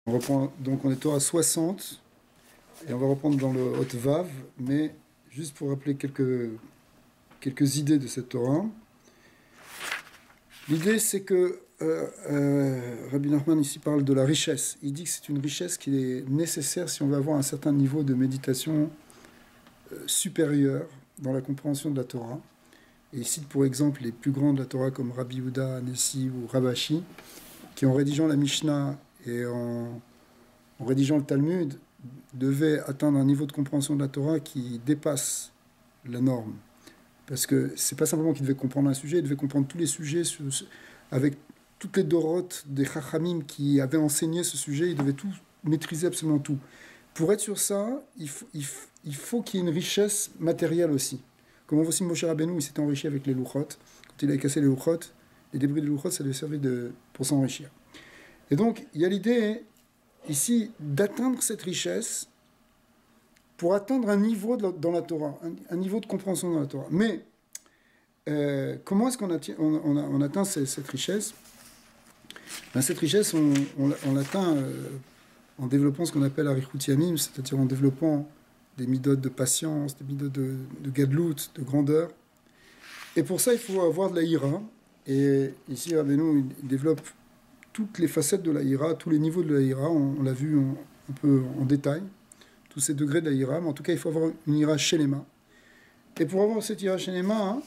On reprend, donc on est Torah 60, et on va reprendre dans le Hot Vav, mais juste pour rappeler quelques idées de cette Torah. L'idée, c'est que Rabbi Nachman ici parle de la richesse. Il dit que c'est une richesse qui est nécessaire si on veut avoir un certain niveau de méditation supérieur dans la compréhension de la Torah. Et il cite pour exemple les plus grands de la Torah comme Rabbi Yehuda, Nessi ou Rabashi, qui en rédigeant la Mishnah et en rédigeant le Talmud, devaient atteindre un niveau de compréhension de la Torah qui dépasse la norme. Parce que c'est pas simplement qu'ils devaient comprendre un sujet, ils devaient comprendre tous les sujets avec toutes les dorotes des Chachamim qui avaient enseigné ce sujet, ils devaient tout maîtriser, absolument tout. Pour être sur ça, il faut qu'il y ait une richesse matérielle aussi. Comme on voit aussi Moshe Rabbeinu, il s'était enrichi avec les louchot. Quand il avait cassé les louchot, les débris de louchot, ça lui servait pour s'enrichir. Et donc, il y a l'idée ici d'atteindre cette richesse pour atteindre un niveau dans la Torah, un niveau de compréhension dans la Torah. Mais comment est-ce qu'on atteint cette richesse? Cette richesse, on l'atteint en développant ce qu'on appelle Arichut Yamim, c'est-à-dire en développant des midotes de patience, des midotes de gadlout, de grandeur. Et pour ça, il faut avoir de la ira. Et ici, Rabbeinu, il développe toutes les facettes de la ira, tous les niveaux de la ira. On l'a vu un peu en détail, tous ces degrés de la ira. Mais en tout cas, il faut avoir une ira shelema. Et pour avoir cette ira shelema,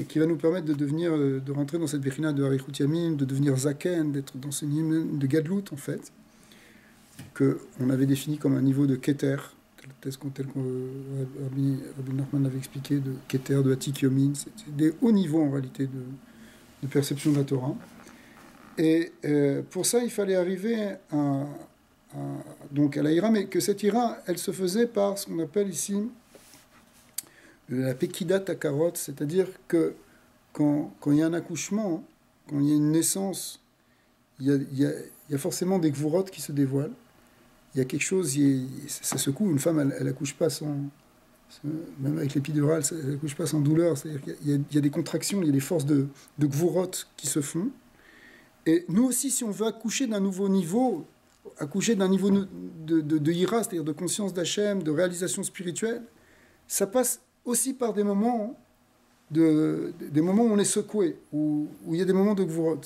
qui va nous permettre de rentrer dans cette bechina de Arichut Yamim, de devenir zaken, d'être dans ce niveau de gadlout, en fait, qu'on avait défini comme un niveau de keter, tel que Rabbi Nachman l'avait expliqué, de keter, de atik yomin. C'est des hauts niveaux, en réalité, de perception de la Torah. Et pour ça, il fallait arriver donc à la ira, mais que cette ira, elle se faisait par ce qu'on appelle ici la pekidat takarot, c'est-à-dire que quand il y a un accouchement, quand il y a une naissance, il y a forcément des gvurot qui se dévoilent. Il y a quelque chose, ça secoue, une femme, elle accouche pas même avec l'épidurale, elle accouche pas sans douleur, c'est-à-dire qu'il y a des contractions, il y a des forces de gvurot qui se font. Et nous aussi, si on veut accoucher d'un nouveau niveau, accoucher d'un niveau de ira, c'est-à-dire de conscience d'Hachem, de réalisation spirituelle, ça passe aussi par des moments où on est secoué, où il y a des moments de gvurot.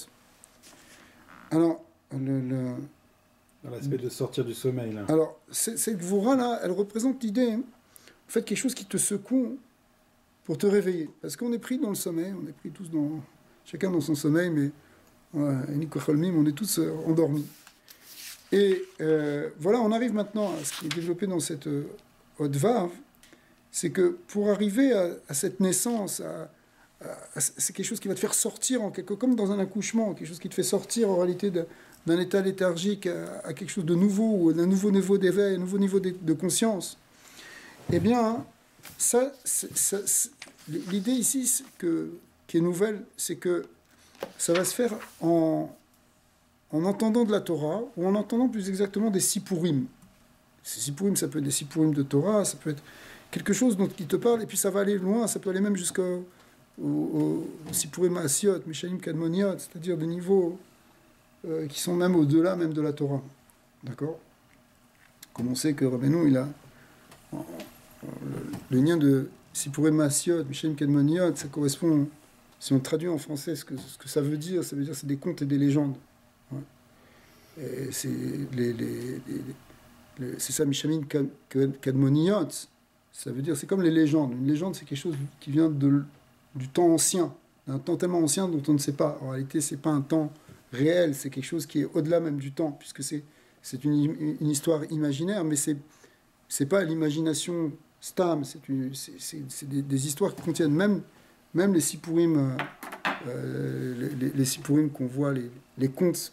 Alors, dans l'aspect de sortir du sommeil, là. Alors, cette gvura-là, elle représente l'idée, en fait, quelque chose qui te secoue pour te réveiller. Parce qu'on est pris dans le sommeil, on est pris tous chacun dans son sommeil, mais on est tous endormis. Et voilà, on arrive maintenant à ce qui est développé dans cette Hot Vav, c'est que pour arriver à cette naissance, c'est quelque chose qui va te faire sortir, comme dans un accouchement, quelque chose qui te fait sortir en réalité d'un état léthargique à quelque chose de nouveau, ou d'un nouveau niveau d'éveil, un nouveau niveau de conscience. Eh bien, l'idée ici qui est nouvelle, c'est que ça va se faire en entendant de la Torah, ou en entendant plus exactement des sipurim. Ces sipurim, ça peut être des sipurim de Torah, ça peut être quelque chose qui te parle, et puis ça va aller loin, ça peut aller même jusqu'au sipurim asiot, mishalim kadmoniot, c'est-à-dire des niveaux qui sont même au-delà même de la Torah. D'accord? Comme on sait que Rabbeinu, il a le lien de sipurim asiot, mishalim kadmoniot, ça correspond, si on traduit en français ce que ça veut dire c'est des contes et des légendes. Ouais. Et c'est ça, Mishamin Kadmoniot, ça veut dire, c'est comme les légendes. Une légende, c'est quelque chose qui vient du temps ancien, d'un temps tellement ancien dont on ne sait pas. En réalité, c'est pas un temps réel, c'est quelque chose qui est au-delà même du temps, puisque c'est une histoire imaginaire, mais c'est pas l'imagination stam, c'est des histoires qui contiennent même les sipurim, les sipurim qu'on voit, les contes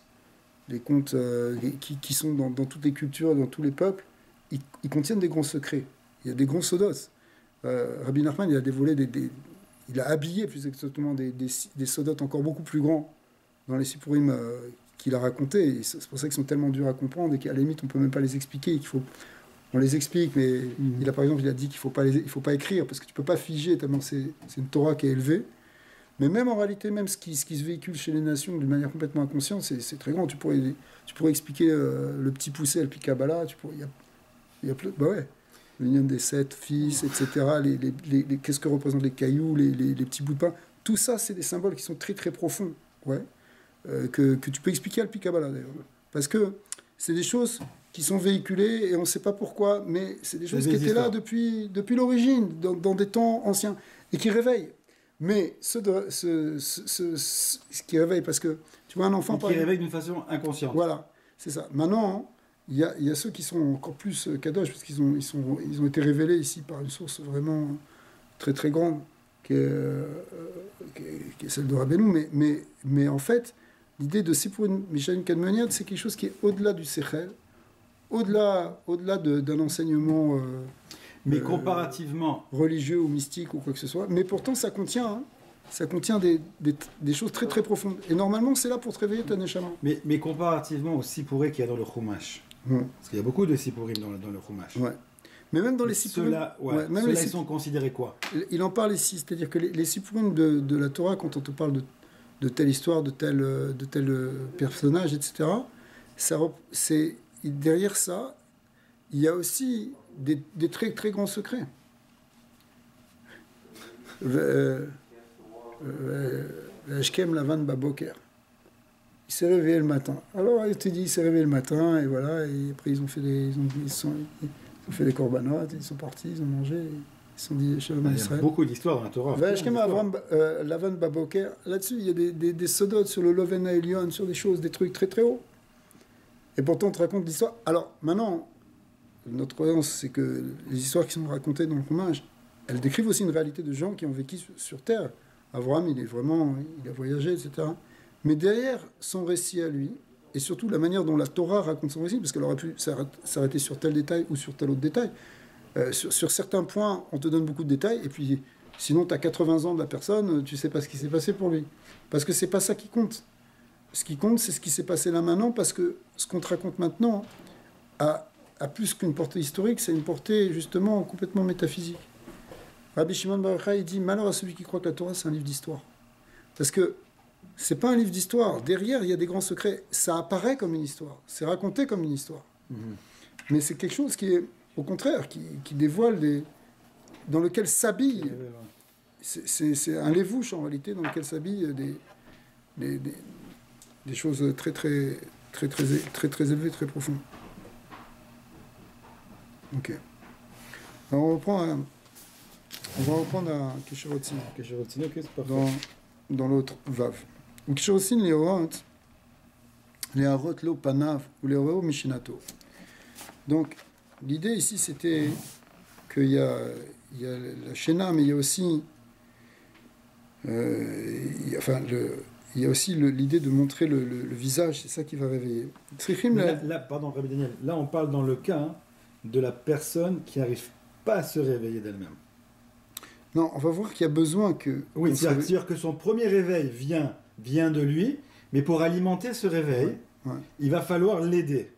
qui sont dans toutes les cultures, dans tous les peuples, ils contiennent des grands secrets. Il y a des grands sodos. Rabbi Nachman, il a dévoilé il a habillé plus exactement des sodotes encore beaucoup plus grands dans les sipurim qu'il a racontés. Et c'est pour ça qu'ils sont tellement durs à comprendre et qu'à la limite on peut même pas les expliquer. On les explique, mais il a dit qu'il faut pas écrire parce que tu peux pas figer tellement c'est une Torah qui est élevée. Mais même en réalité, même ce qui se véhicule chez les nations d'une manière complètement inconsciente, c'est très grand. Tu pourrais expliquer le petit poussé, le Kabbalah, il y a plein, bah ouais, l'union des 7 fils, etc. Qu'est-ce que représentent les cailloux, les petits bouts de pain. Tout ça, c'est des symboles qui sont très très profonds, ouais, que tu peux expliquer à le Kabbalah d'ailleurs. Parce que c'est des choses qui sont véhiculées et on ne sait pas pourquoi, mais c'est des choses qui étaient là depuis l'origine, dans des temps anciens, et qui réveillent. Mais ce qui réveille, parce que tu vois un enfant... Qui réveille d'une façon inconsciente. Voilà, c'est ça. Maintenant, il y a ceux qui sont encore plus kadosh, parce qu'ils ont été révélés ici par une source vraiment très très grande, qui est celle de Rabbeinu. Mais en fait, l'idée de Sipurim Mishalim Kadmoniad, c'est quelque chose qui est au-delà du Sechel, au-delà d'un enseignement... mais comparativement... religieux ou mystique ou quoi que ce soit. Mais pourtant, ça contient des choses très très profondes. Et normalement, c'est là pour te réveiller ta neshama. Mais comparativement au Sipuré qu'il y a dans le Chumash. Ouais. Parce qu'il y a beaucoup de Sipurim dans le Chumash. Ouais. Mais même dans les Sipurim... Ceux-là, ils sont considérés quoi? Il en parle ici. C'est-à-dire que les Sipurim de la Torah, quand on te parle de telle histoire, de tel personnage, etc., derrière ça, il y a aussi des très très grands secrets. Ashkem Lavan Baboker. Il s'est réveillé le matin. Alors il te dit, il s'est réveillé le matin, et voilà, et après ils ont fait les corbanotes, ils sont partis, ils ont mangé, ils se sont dit Shalom Israël. Il y a beaucoup d'histoires dans la Torah. Ashkem Lavan Baboker, là-dessus, il y a des sodotes sur le Loven Elion, sur des choses, des trucs très très hauts. Et pourtant, on te raconte l'histoire. Alors, maintenant, notre croyance, c'est que les histoires qui sont racontées dans le Chumash, elles décrivent aussi une réalité de gens qui ont vécu sur Terre. Abraham, il a voyagé, etc. Mais derrière son récit à lui, et surtout la manière dont la Torah raconte son récit, parce qu'elle aurait pu s'arrêter sur tel détail ou sur tel autre détail, sur certains points, on te donne beaucoup de détails, et puis sinon, tu as 80 ans de la personne, tu ne sais pas ce qui s'est passé pour lui. Parce que c'est pas ça qui compte. Ce qui compte, c'est ce qui s'est passé là maintenant, parce que ce qu'on te raconte maintenant a plus qu'une portée historique, c'est une portée justement complètement métaphysique. Rabbi Shimon Bar Yochai, il dit, malheur à celui qui croit que la Torah c'est un livre d'histoire. Parce que c'est pas un livre d'histoire. Derrière, il y a des grands secrets. Ça apparaît comme une histoire. C'est raconté comme une histoire. Mais c'est quelque chose qui est, au contraire, qui dévoile dans lequel s'habille. C'est un lévouche en réalité, dans lequel s'habillent des choses très très très très très très élevées, très profondes. Ok. Alors on va reprendre à Kesherotzin. Kesherotzin, ok, c'est parfait. Dans l'autre Vav. Kesherotzin les harot lo panav ou les harot mishinato. Donc l'idée ici c'était qu'il y a la Shena, mais il y a aussi il y a aussi l'idée de montrer le visage, c'est ça qui va réveiller. Pardon, Rabbi Daniel, là on parle dans le cas de la personne qui n'arrive pas à se réveiller d'elle-même. Non, on va voir qu'il y a besoin que... Oui, c'est-à-dire que son premier réveil vient de lui, mais pour alimenter ce réveil, il va falloir l'aider.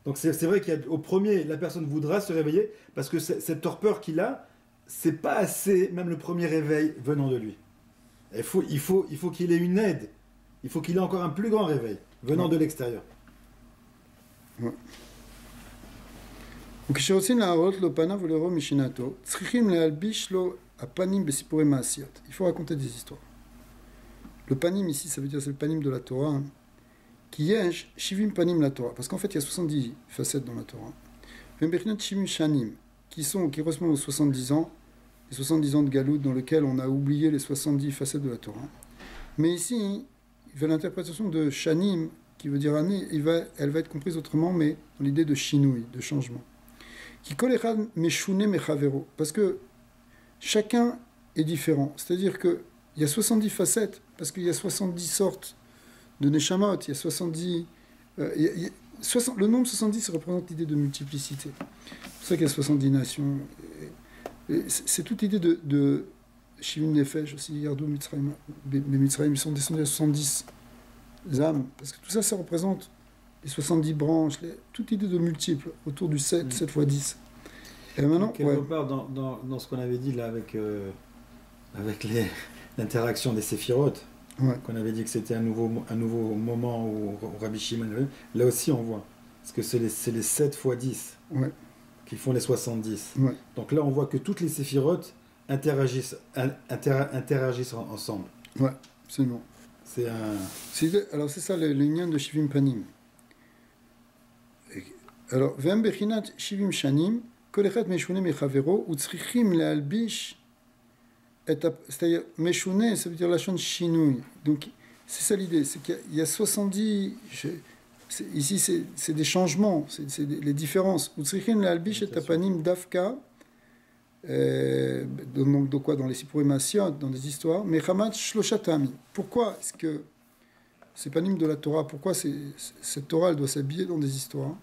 Donc c'est vrai qu'au premier, la personne voudra se réveiller, parce que cette torpeur qu'il a, c'est pas assez, même le premier réveil venant de lui. Il faut qu'il ait une aide. Il faut qu'il ait encore un plus grand réveil venant de l'extérieur. Il faut raconter des histoires. Le panim ici, ça veut dire c'est le panim de la Torah, hein, qui est shivim panim la Torah, parce qu'en fait il y a 70 facettes dans la Torah. Shivim shanim, qui correspondent aux 70 ans, les 70 ans de Galout dans lequel on a oublié les 70 facettes de la Torah. Mais ici, il fait l'interprétation de shanim, qui veut dire année, elle va être comprise autrement, mais dans l'idée de shinui, de changement. Qui kolechad meshune mechavero, parce que chacun est différent. C'est-à-dire qu'il y a 70 facettes, parce qu'il y a 70 sortes de neshamot, il y a 70... le nombre 70 représente l'idée de multiplicité. C'est pour ça qu'il y a 70 nations. C'est toute l'idée de Shivim Nefesh aussi, Yardou Mitzrayim. Les Mitzrayim sont descendus à 70 âmes, parce que tout ça, ça représente les 70 branches, toute idée de multiples, autour du 7 fois 10. Et maintenant, quelque part dans ce qu'on avait dit là avec l'interaction des séphirotes, Ouais. qu'on avait dit que c'était un nouveau moment où Rabbi Shimon, là aussi on voit, parce que c'est les 7 fois 10 Ouais. qui font les 70. Ouais. Donc là on voit que toutes les séphirotes interagissent ensemble. Ouais, absolument. Alors c'est ça le lien de Shivim Panim. Alors, Vem Bechinat Shivim Shanim, Kol Echad Meshune Mechavero, Utzrichim Lealbish, c'est-à-dire Meshune, ça veut dire la chante Shinui. Donc, c'est ça l'idée, c'est qu'il y a 70. Ici, c'est des changements, c'est les différences. Utzrichim Lealbish et Tapanim Dafka, donc de quoi dans les Sipurim Asiot, dans des histoires, Mechamat Shloshatami. Pourquoi est-ce que c'est panim de la Torah, pourquoi cette Torah elle doit s'habiller dans des histoires?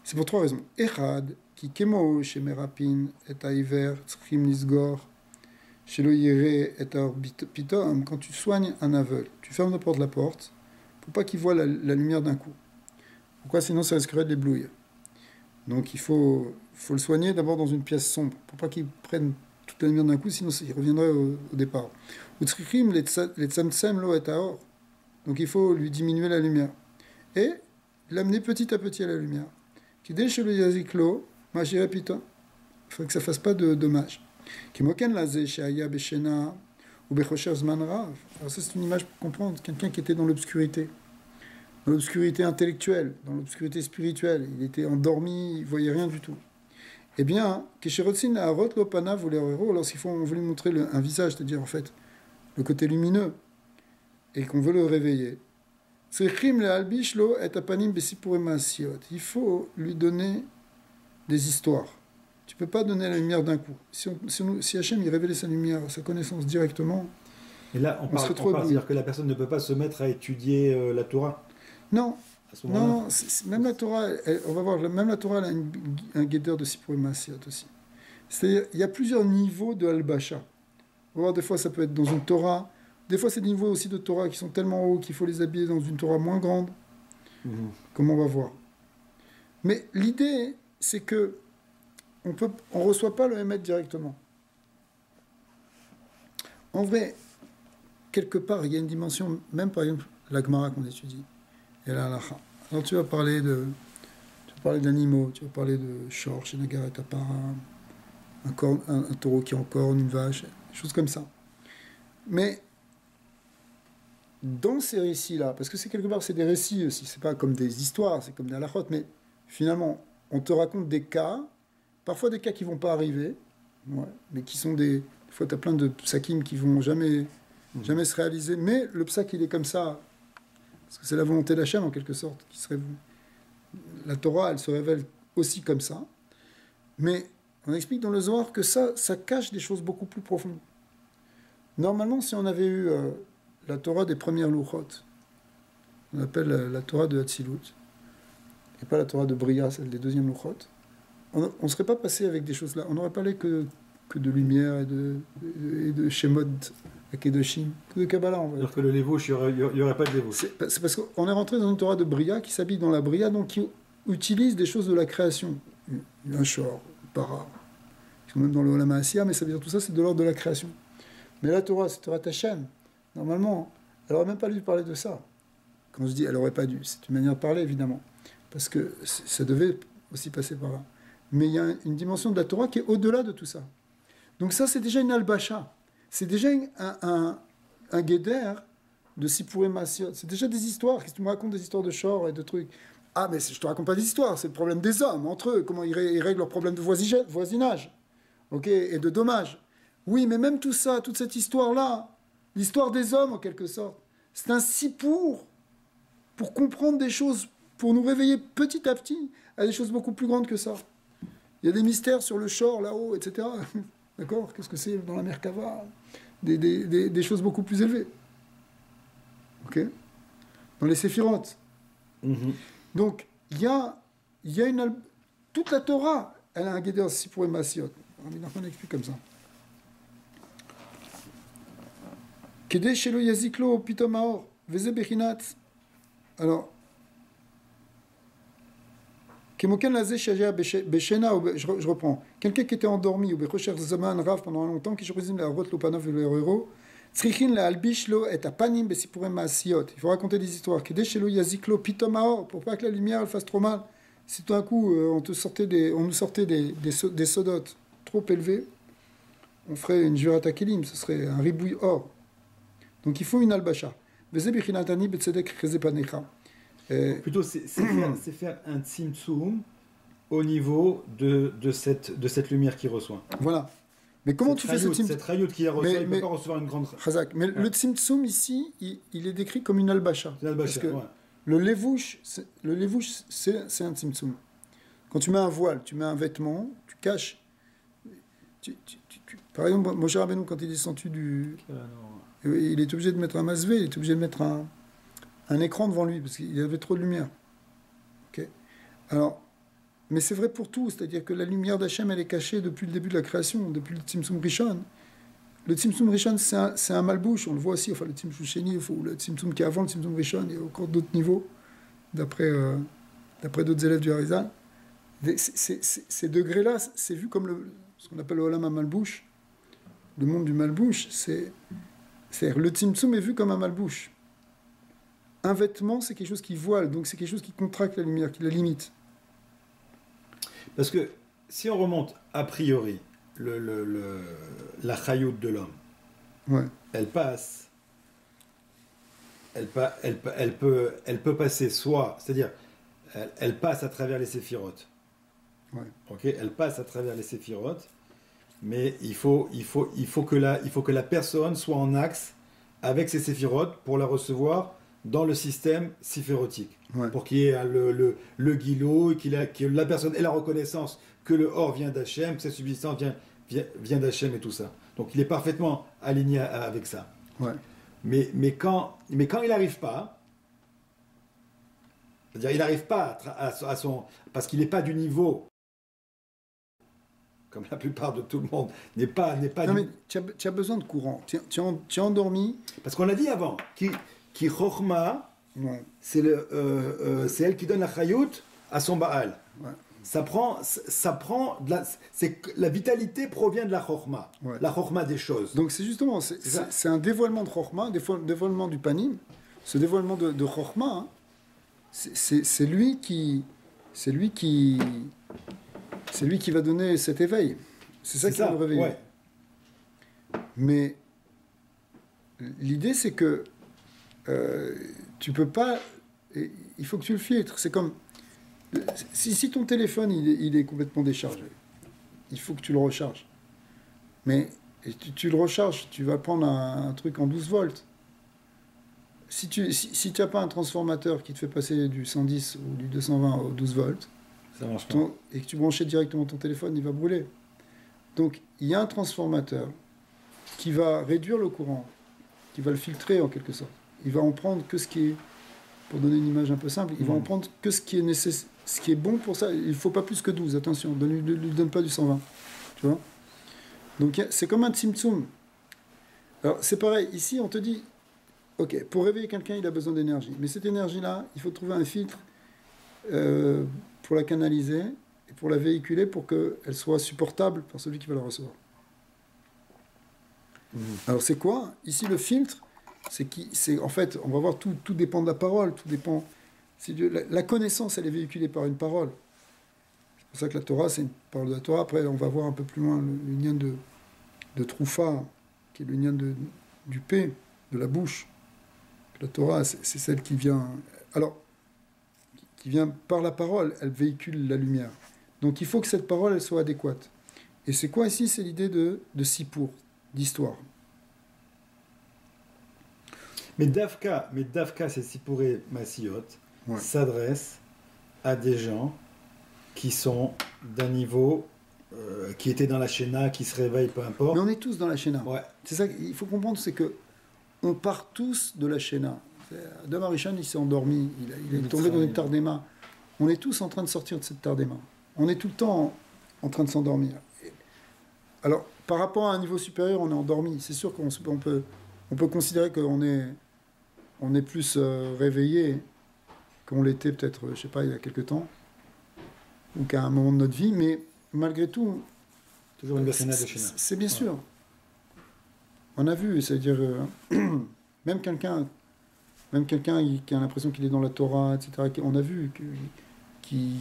C'est pour 3 raisons. Echad, qui kemo chez Merapin et Aiver, Tzchim Nisgor, chez le Yere et Pitom, quand tu soignes un aveugle, tu fermes de la porte, pour pas qu'il voit la lumière d'un coup. Pourquoi? Sinon ça risquerait de l'éblouir. Donc il faut le soigner d'abord dans une pièce sombre, pour pas qu'il prenne toute la lumière d'un coup, sinon il reviendrait au départ. Utzrichim les tzamtsem lo et aor. Donc il faut lui diminuer la lumière. Et l'amener petit à petit à la lumière. Kidei shelo yaziklo, mashire pita. Il faut que ça ne fasse pas de dommages. Kimoken laze sheaya beshena ou bechosher zman rav. Alors ça c'est une image pour comprendre quelqu'un qui était dans l'obscurité. Dans l'obscurité intellectuelle, dans l'obscurité spirituelle. Il était endormi, il ne voyait rien du tout. Eh bien, Kesherotzin Aharot Lopana voulait héros, lorsqu'on veut lui montrer un visage, c'est-à-dire en fait le côté lumineux, et qu'on veut le réveiller. Il faut lui donner des histoires. Tu ne peux pas donner la lumière d'un coup. Si Hachem il révélait sa lumière, sa connaissance directement, et là, on parle, c'est-à-dire que la personne ne peut pas se mettre à étudier la Torah. Non. Non, même la Torah, on va voir, même la Torah elle a un guédeur de Sipurim Asiot aussi. C'est-à-dire, il y a plusieurs niveaux de Al-Basha. On va voir, des fois, ça peut être dans une Torah. Des fois, c'est des niveaux aussi de Torah qui sont tellement hauts qu'il faut les habiller dans une Torah moins grande. Comme on va voir. Mais l'idée, c'est que on reçoit pas le Hémet directement. En vrai, quelque part, il y a une dimension, même par exemple, la Gemara qu'on étudie, et la Halacha. Alors tu vas parler d'animaux, tu vas parler de Shor, chez Nagar et Tapara, un taureau qui encorne, une vache, des choses comme ça. Mais dans ces récits-là, parce que c'est quelque part, c'est des récits aussi, c'est pas comme des histoires, c'est comme des halachot, mais finalement, on te raconte des cas, parfois des cas qui vont pas arriver, ouais, mais qui sont des fois, tu as plein de psakim qui vont jamais se réaliser, mais le psak, il est comme ça, parce que c'est la volonté d'Hachem, en quelque sorte, la Torah, elle se révèle aussi comme ça, mais on explique dans le Zohar que ça cache des choses beaucoup plus profondes. Normalement, si on avait eu la Torah des premières louchot, on appelle la Torah de Hatzilut, et pas la Torah de Bria, celle des deuxièmes louchot, on ne serait pas passé avec des choses là. On n'aurait parlé que de lumière et de Shemot, et Kedoshim, que de Kabbalah. C'est-à-dire que le Lévouche, il n'y aurait pas de Lévouche. C'est parce qu'on est rentré dans une Torah de Bria qui s'habille dans la Bria, donc qui utilise des choses de la création. Un Shor, un Para, qui sont même dans le Olam HaAsiya, mais ça veut dire tout ça, c'est de l'ordre de la création. Mais la Torah, c'est Torah Tachem. Normalement, elle n'aurait même pas dû parler de ça. Quand je dis elle n'aurait pas dû, c'est une manière de parler, évidemment. Parce que ça devait aussi passer par là. Mais il y a une dimension de la Torah qui est au-delà de tout ça. Donc ça, c'est déjà une albacha. C'est déjà un guéder de Sipurim Asiot. C'est déjà des histoires. Qu'est-ce que tu me racontes des histoires de Shor et de trucs? Ah, mais je te raconte pas des histoires. C'est le problème des hommes, entre eux. Comment ils règlent leurs problèmes de voisinage. Ok, et de dommages. Oui, mais même tout ça, toute cette histoire-là, l'histoire des hommes, en quelque sorte, c'est un sipour pour comprendre des choses, pour nous réveiller petit à petit à des choses beaucoup plus grandes que ça. Il y a des mystères sur le Shor, là-haut, etc. D'accord? Qu'est-ce que c'est dans la Merkava? Des choses beaucoup plus élevées. Ok? Dans les séphirotes. Donc, il y a toute la Torah, elle a un guédeur Sipurim Asiot. On explique comme ça. Kedei shelo yaziklo pitom haor, veze bechinat. Alors, kemoken laze shaya beshena, je reprends. Quelqu'un qui était endormi, ou bechocher zaman rav pendant longtemps, qui choisit la route lopanav le héros, Tzrichin la albishlo et apanim besipurem maasiot. Il faut raconter des histoires. Kedeshelo yaziklo pitomao, pour pas que la lumière elle fasse trop mal. Si tout d'un coup on nous sortait des sodotes trop élevés, on ferait une jurata kelim, ce serait un ribouille or. Donc il faut une albacha. Plutôt c'est faire un tzimtzum au niveau de cette lumière qu'il reçoit. Voilà. Mais comment tu fais ce tzimtzum? Cette rayout qui reçoit, il ne peut pas recevoir une grande... Chazak. Mais le tzimtzum ici, il est décrit comme une albacha. Parce que le levouche, c'est un tzimtzum. Quand tu mets un voile, tu mets un vêtement, tu caches. Par exemple, Moshe Rabbeinu, quand il est descendu il est obligé de mettre un masvé, il est obligé de mettre un écran devant lui, parce qu'il y avait trop de lumière. Okay. Alors, mais c'est vrai pour tout, c'est-à-dire que la lumière d'Hachem, elle est cachée depuis le début de la création, depuis le Tzimtzum Rishon. Le Tzimtzum Rishon, c'est un malbouche, on le voit aussi, enfin le Tzimtzum Sheni, ou le Tzimtzum qui est avant le Tzimtzum Rishon, il y a encore d'autres niveaux, d'après d'autres élèves du Harizal. Ces degrés-là, c'est vu comme ce qu'on appelle le Olam HaMalbouche, le monde du malbouche, c'est-à-dire le Tzimtzum est vu comme un malbouche. Un vêtement, c'est quelque chose qui voile, donc c'est quelque chose qui contracte la lumière, qui la limite. Parce que si on remonte a priori la chayout de l'homme, ouais. Elle peut passer soit, c'est-à-dire elle passe à travers les séphirotes. Ouais. Okay, elle passe à travers les séphirotes, mais il faut que la personne soit en axe avec ces séphirotes pour la recevoir dans le système séphirotique. Ouais. Pour qu'il y ait le guilo, que la personne ait la reconnaissance que le or vient d'Hachem, que sa subsistance vient d'Hachem et tout ça. Donc il est parfaitement aligné avec ça. Ouais. Mais quand il n'arrive pas, c'est-à-dire il n'arrive pas à son... Parce qu'il n'est pas du niveau, comme la plupart de tout le monde, n'est pas non, mais tu as besoin de courant. Tu es endormi. Parce qu'on l'a dit avant, qui Chochma, ouais. c'est elle qui donne la chayout à son Baal. Ouais. La vitalité provient de la Chochma, ouais. La Chochma des choses. Donc c'est justement, c'est un dévoilement de Chochma, un dévoilement du Panim. Ce dévoilement de Chochma, hein, c'est lui qui va donner cet éveil. C'est ça qui va le réveiller. Ouais. Mais l'idée, c'est que tu peux pas... Il faut que tu le filtres. C'est comme... Si ton téléphone, il est complètement déchargé, il faut que tu le recharges. Mais tu le recharges, tu vas prendre un truc en 12 volts. Si tu n'as pas un transformateur qui te fait passer du 110 ou du 220 au 12 volts, ça marche pas. Et que tu branchais directement ton téléphone, il va brûler. Donc, il y a un transformateur qui va réduire le courant, qui va le filtrer en quelque sorte. Il va en prendre que ce qui est, pour donner une image un peu simple, il va en prendre que ce qui est nécessaire, ce qui est bon pour ça. Il ne faut pas plus que 12, attention, ne lui donne pas du 120. Tu vois ? Donc, c'est comme un tzimtzum. Alors, c'est pareil, ici, on te dit, ok, pour réveiller quelqu'un, il a besoin d'énergie. Mais cette énergie-là, il faut trouver un filtre pour la canaliser et pour la véhiculer pour qu'elle soit supportable par celui qui va la recevoir. Alors c'est quoi ? Ici le filtre, c'est en fait, on va voir, tout dépend de la parole, tout dépend... La connaissance, elle est véhiculée par une parole. C'est pour ça que la Torah, c'est une parole de la Torah. Après, on va voir un peu plus loin le lien de Troufa, qui est le lien du P, de la bouche. La Torah, c'est celle qui vient... Alors, qui vient par la parole, elle véhicule la lumière. Donc il faut que cette parole, elle soit adéquate. Et c'est quoi ici ? C'est l'idée de sipour, d'histoire. Mais Davka, c'est sipouré Massiot, ouais. S'adresse à des gens qui sont d'un niveau, qui étaient dans la Shena, qui se réveillent, peu importe. Mais on est tous dans la Shena. Ouais. C'est ça qu'il faut comprendre, c'est que on part tous de la Shena. Adam Harishon, il s'est endormi, il est tombé dans une tardéma. On est tous en train de sortir de cette tardéma. On est tout le temps en train de s'endormir. Alors, par rapport à un niveau supérieur, on est endormi. C'est sûr qu'on peut considérer qu'on est plus réveillé qu'on l'était peut-être, je ne sais pas, il y a quelque temps, ou qu'à un moment de notre vie, mais malgré tout, toujours une c'est bien sûr. On a vu, c'est-à-dire, même quelqu'un qui a l'impression qu'il est dans la Torah, etc., on a vu qui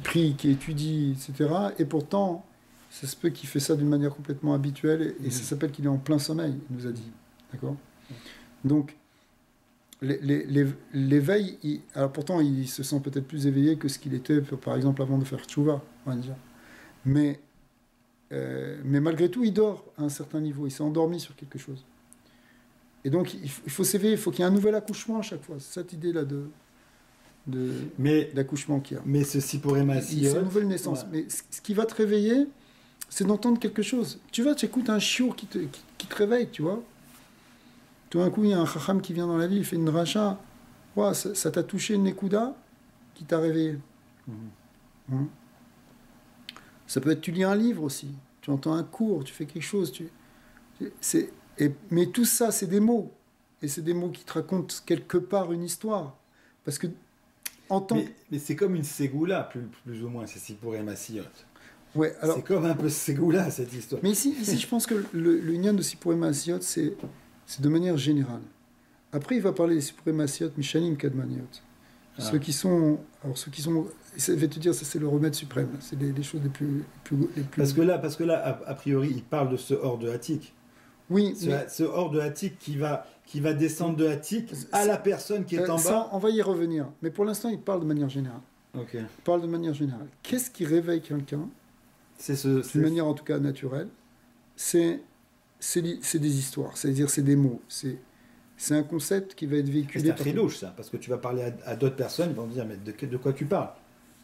prie, qui étudie, etc., et pourtant, ça se peut qu'il fait ça d'une manière complètement habituelle, et ça s'appelle qu'il est en plein sommeil, il nous a dit. D'accord ? Donc, l'éveil, alors pourtant, il se sent peut-être plus éveillé que ce qu'il était, par exemple, avant de faire tchouva, on va dire. Mais malgré tout, il dort à un certain niveau, il s'est endormi sur quelque chose. Et donc, il faut s'éveiller, il faut qu'il y ait un nouvel accouchement à chaque fois. C'est cette idée-là d'accouchement qu'il y a. Mais ceci pourrait m'assurer. C'est une nouvelle naissance. Ouais. Mais ce qui va te réveiller, c'est d'entendre quelque chose. Tu écoutes un chiour qui te réveille, tu vois. Tout d'un coup, il y a un chacham qui vient dans la ville, il fait une dracha. Ouais, ça t'a touché une nekuda qui t'a réveillé. Ça peut être, tu lis un livre aussi. Tu entends un cours, tu fais quelque chose. Mais tout ça, c'est des mots. Et c'est des mots qui te racontent quelque part une histoire. Parce que, mais c'est comme une ségoula, plus ou moins, c'est Sipurei Massiyot. Ouais, alors, c'est comme un peu ségoula, cette histoire. Mais ici je pense que le Inyan de Sipurei Massiyot, c'est de manière générale. Après, il va parler des Sipurei Massiyot, Mishanim Kadmaniot. Ceux qui sont... Je vais te dire, ça c'est le remède suprême. C'est les choses les plus... Parce que là, a priori, il parle de ce hors de Hatik. Oui, ce hors de Hatik qui va descendre de Hatik à la personne qui est en bas. On va y revenir. Mais pour l'instant, il parle de manière générale. Okay. Il parle de manière générale. Qu'est-ce qui réveille quelqu'un d'une manière en tout cas naturelle? C'est des histoires. C'est-à-dire, c'est des mots. C'est un concept qui va être véhiculé. C'est un tridouche, ça. Parce que tu vas parler à d'autres personnes, ils vont te dire, mais de quoi tu parles?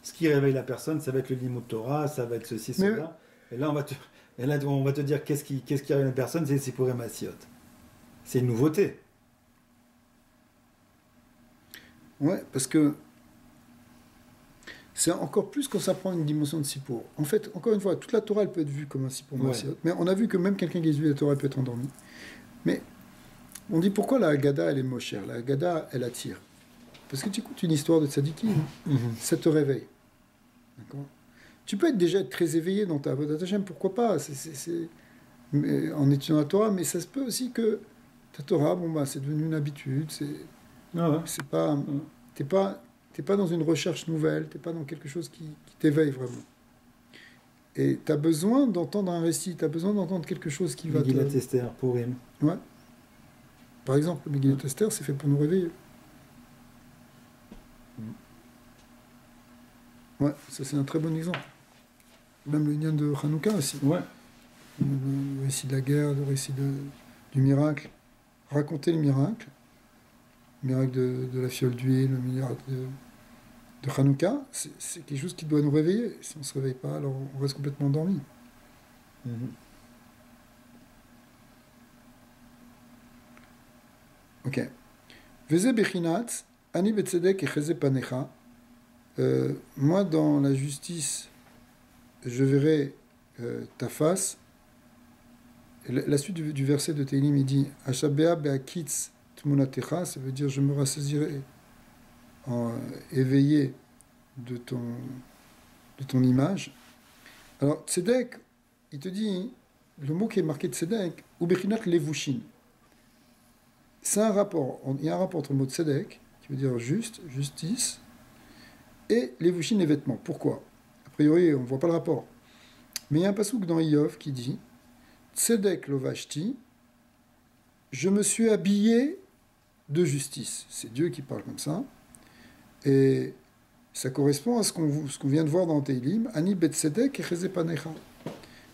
Ce qui réveille la personne, ça va être le limud Torah, ça va être ceci, cela. Et là, on va te dire qu'est-ce qui réveille la personne, c'est Sipurei Massiyot. C'est une nouveauté. Ouais, parce que c'est encore plus quand ça prend une dimension de Sipur. En fait, encore une fois, toute la Torah, elle peut être vue comme un Sipur Massiyot. Mais on a vu que même quelqu'un qui a vu la Torah peut être endormi. Mais on dit pourquoi la Haggadah, elle est mochère. La Haggadah, elle attire. Parce que tu écoutes une histoire de tzadikim, ça te réveille. D'accord ? Tu peux déjà être très éveillé dans ta Avodat Hashem, pourquoi pas, en étudiant la Torah, mais ça se peut aussi que ta Torah, c'est devenu une habitude, c'est pas, t'es pas dans une recherche nouvelle, t'es pas dans quelque chose qui t'éveille vraiment. Et tu as besoin d'entendre un récit, tu as besoin d'entendre quelque chose qui va te... Megillat Esther, Purim. Ouais. Par exemple, Megillat Esther, c'est fait pour nous réveiller. Ouais, ça c'est un très bon exemple. Même le lien de Hanouka aussi. Ouais. Le récit de la guerre, le récit du miracle. Raconter le miracle de la fiole d'huile, le miracle de Hanouka, c'est quelque chose qui doit nous réveiller. Si on ne se réveille pas, alors on reste complètement endormi. Ok. Veze bechinat, ani betzedek echeze panecha. Moi, dans la justice, je verrai ta face. La suite du verset de Tehillim, il dit Ashabea be'akitz tmunatecha, ça veut dire je me rassasirai éveillé de ton image. Alors, tzedek, il te dit, le mot qui est marqué tzedek, ou bechinat levushin. C'est un rapport, il y a un rapport entre le mot tzedek, qui veut dire juste, justice, et levushin, les vêtements. Pourquoi? A priori, on ne voit pas le rapport. Mais il y a un passouk dans Iyov qui dit tzedek lovashti, je me suis habillé de justice. C'est Dieu qui parle comme ça. Et ça correspond à ce qu'on vient de voir dans Tehillim, Ani bet tzedek echeze panecha.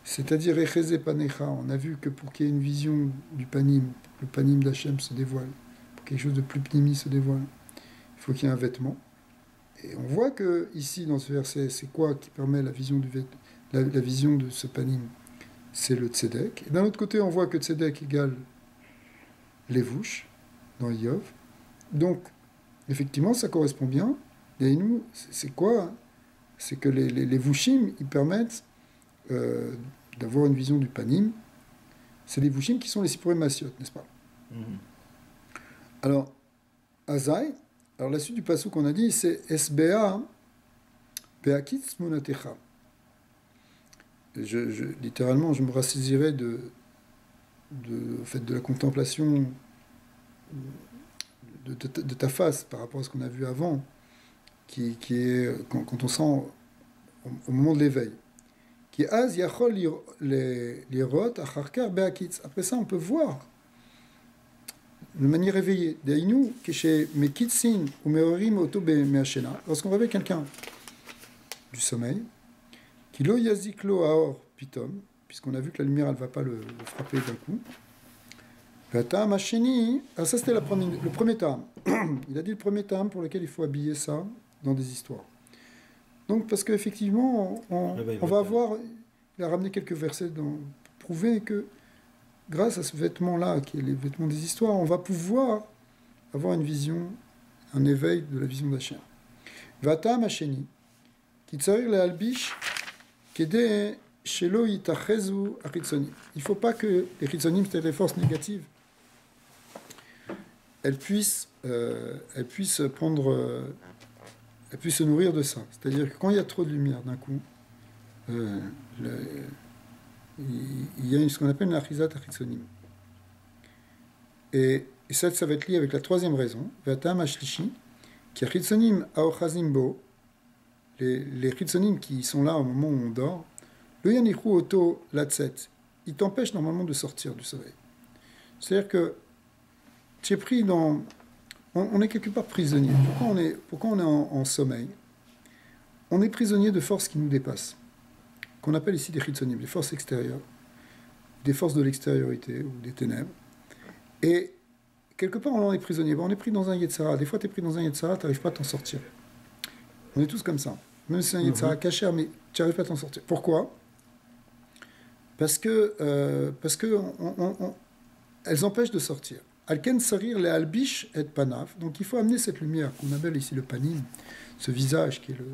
C'est-à-dire echeze panecha. On a vu que pour qu'il y ait une vision du panim, le panim d'Hachem se dévoile, pour que quelque chose de plus pnimi se dévoile, il faut qu'il y ait un vêtement. Et on voit que ici, dans ce verset, c'est quoi qui permet la vision la vision de ce panim? C'est le tzedek. Et d'un autre côté, on voit que tzedek égale levouche dans Iyov. Donc, effectivement, ça correspond bien. Et nous, c'est quoi? C'est que les vushim, ils permettent d'avoir une vision du panim. C'est les vushim qui sont les sipurei massiyot, n'est-ce pas? Alors, Azai, alors la suite du passage qu'on a dit, c'est SBA Beakitz Munatecha. Littéralement, je me rassasirai de en fait, de la contemplation de ta face par rapport à ce qu'on a vu avant, qui est quand on sent au moment de l'éveil. Qui az yachol lirot acharkar beakitz. Après ça, on peut voir de manière éveillée. Deinu keshe mekitzin ou meorim oto be'ashena. Lorsqu'on réveille quelqu'un du sommeil, qui lo yaziklo aor pitom, puisqu'on a vu que la lumière, elle ne va pas le frapper d'un coup. Vatam hasheni. Alors ça, c'était le premier tam. Il a dit le premier tam pour lequel il faut habiller ça dans des histoires. Donc, parce qu'effectivement, on va avoir... Il a ramené quelques versets pour prouver que, grâce à ce vêtement-là, qui est les vêtements des histoires, on va pouvoir avoir une vision, un éveil de la vision d'Hachem. Vata macheni, qui tsarir le albish, kede shelo yitachezu achitzonim. Il ne faut pas que les chitzonim, c'est-à-dire les forces négatives, elles puissent se nourrir de ça. C'est-à-dire que quand il y a trop de lumière d'un coup, il y a ce qu'on appelle une achizat achitzonim. Et ça va être lié avec la troisième raison, vatam ashlishi, qui achitzonim aochazim bo, les chitzonim qui sont là au moment où on dort, le yanichu auto latset, ils t'empêchent normalement de sortir du sommeil. C'est-à-dire que tu es pris dans... On est quelque part prisonnier. Pourquoi on est en sommeil? On est prisonnier de forces qui nous dépassent, qu'on appelle ici des chitzonim, des forces extérieures, des forces de l'extériorité ou des ténèbres. Et quelque part, on en est prisonnier. On est pris dans un yetzara. Des fois, tu es pris dans un yetzara, tu n'arrives pas à t'en sortir. On est tous comme ça. Même si c'est un yetzara caché, mais tu n'arrives pas à t'en sortir. Pourquoi? Parce que elles empêchent de sortir. Alken sarir le albish et panav. Donc il faut amener cette lumière qu'on appelle ici le panim, ce visage qui est le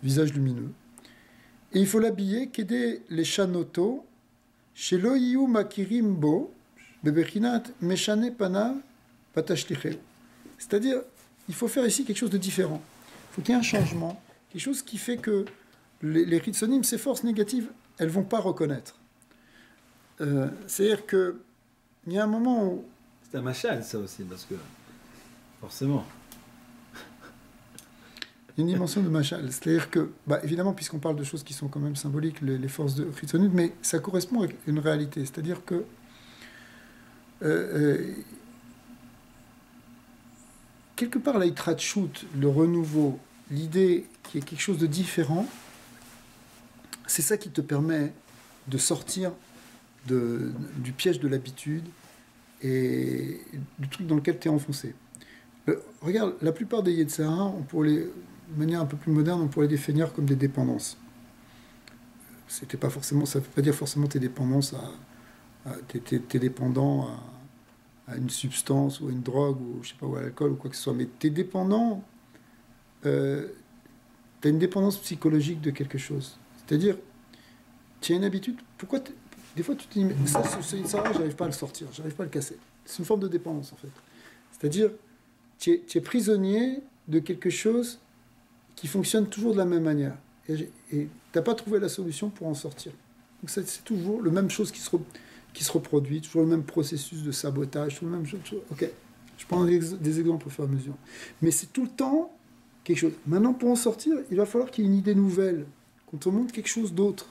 visage lumineux. Et il faut l'habiller, qu'aider les chanoto, chez loïou makirim bo, bebechinat meshane panav patashlicheu. C'est-à-dire, il faut faire ici quelque chose de différent. Il faut qu'il y ait un changement, quelque chose qui fait que les ritzonim, ces forces négatives, elles ne vont pas reconnaître. C'est-à-dire qu'il y a un moment où... C'est un machal, ça aussi, parce que forcément. Il y a une dimension de machal. C'est-à-dire que, évidemment, puisqu'on parle de choses qui sont quand même symboliques, les forces de Chitzonut, mais ça correspond à une réalité. C'est-à-dire que quelque part, la Hitratshut, le renouveau, l'idée qu'il y ait quelque chose de différent, c'est ça qui te permet de sortir du piège de l'habitude et du truc dans lequel tu es enfoncé. Regarde, la plupart des Yetzirah, de manière un peu plus moderne, on pourrait les définir comme des dépendances. C'était pas forcément, ça ne veut pas dire forcément tes dépendances t'es dépendant à une substance ou à une drogue ou je sais pas, ou à l'alcool ou quoi que ce soit, mais t'es dépendant, t'as une dépendance psychologique de quelque chose. C'est-à-dire, tu as une habitude, des fois tu te dis, mais ça j'arrive pas à le sortir, j'arrive pas à le casser. C'est une forme de dépendance en fait. C'est-à-dire, tu es prisonnier de quelque chose qui fonctionne toujours de la même manière. Et tu n'as pas trouvé la solution pour en sortir. Donc c'est toujours la même chose qui se reproduit, toujours le même processus de sabotage, toujours le même chose. Ok, je prends des exemples au fur et à mesure. Mais c'est tout le temps quelque chose. Maintenant, pour en sortir, il va falloir qu'il y ait une idée nouvelle, qu'on te montre quelque chose d'autre.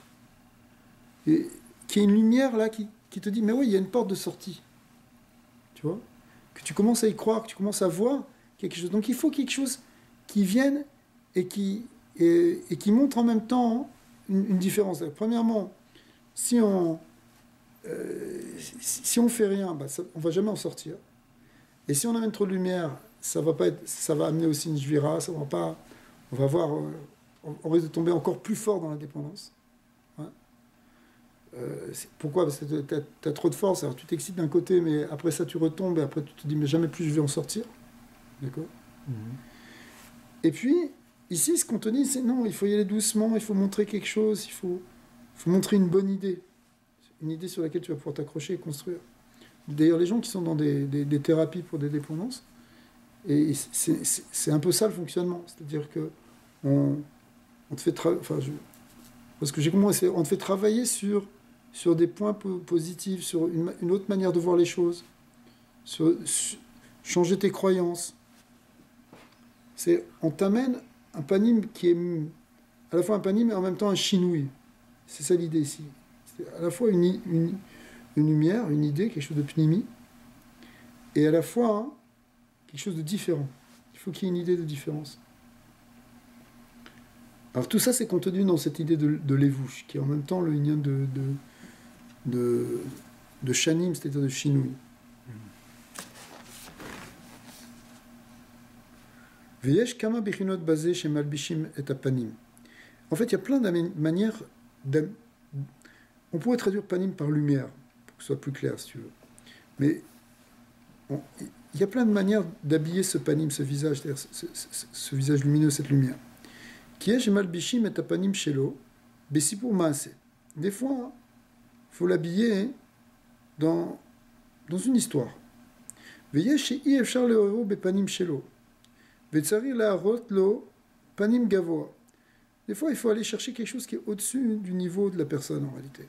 Et qu'il y ait une lumière là qui te dit, mais oui, il y a une porte de sortie. Tu vois ? Que tu commences à y croire, que tu commences à voir quelque chose. Donc il faut quelque chose qui vienne et qui montre en même temps une différence. Premièrement, si on fait rien, on va jamais en sortir. Et si on amène trop de lumière, ça va amener aussi une jvira, on risque de tomber encore plus fort dans la dépendance. Ouais. Pourquoi ? Parce que tu as trop de force, alors tu t'excites d'un côté, mais après ça tu retombes, et après tu te dis mais jamais plus je vais en sortir. D'accord ? Et puis, ici, ce qu'on te dit, c'est non, il faut y aller doucement, il faut montrer quelque chose, il faut montrer une bonne idée. Une idée sur laquelle tu vas pouvoir t'accrocher et construire. D'ailleurs, les gens qui sont dans des thérapies pour des dépendances, et c'est un peu ça le fonctionnement. C'est-à-dire que on te fait parce que j'ai compris, on te fait travailler sur sur des points positifs, sur une autre manière de voir les choses, sur changer tes croyances. On t'amène un panim qui est à la fois un panim et en même temps un chinoui. C'est ça l'idée ici. C'est à la fois une lumière, une idée, quelque chose de pnimi, et à la fois quelque chose de différent. Il faut qu'il y ait une idée de différence. Alors tout ça, c'est contenu dans cette idée de lévouche, qui est en même temps le lien de shanim, c'est-à-dire de chinoui. Veyesh kama bichinot basé chez malbishim et apanim. En fait, il y a plein de manières. On pourrait traduire panim par lumière, pour que ce soit plus clair, si tu veux. Mais il y a plein de manières d'habiller ce panim, ce visage, c'est-à-dire ce visage lumineux, cette lumière. Qui est chez malbishim et apanim shelo, besipur maase. Des fois, il faut l'habiller dans une histoire. Veyesh chez i efshar leoro bepanim shelo. Vetsarir laharot lo panim gavoa. Des fois, il faut aller chercher quelque chose qui est au-dessus du niveau de la personne, en réalité.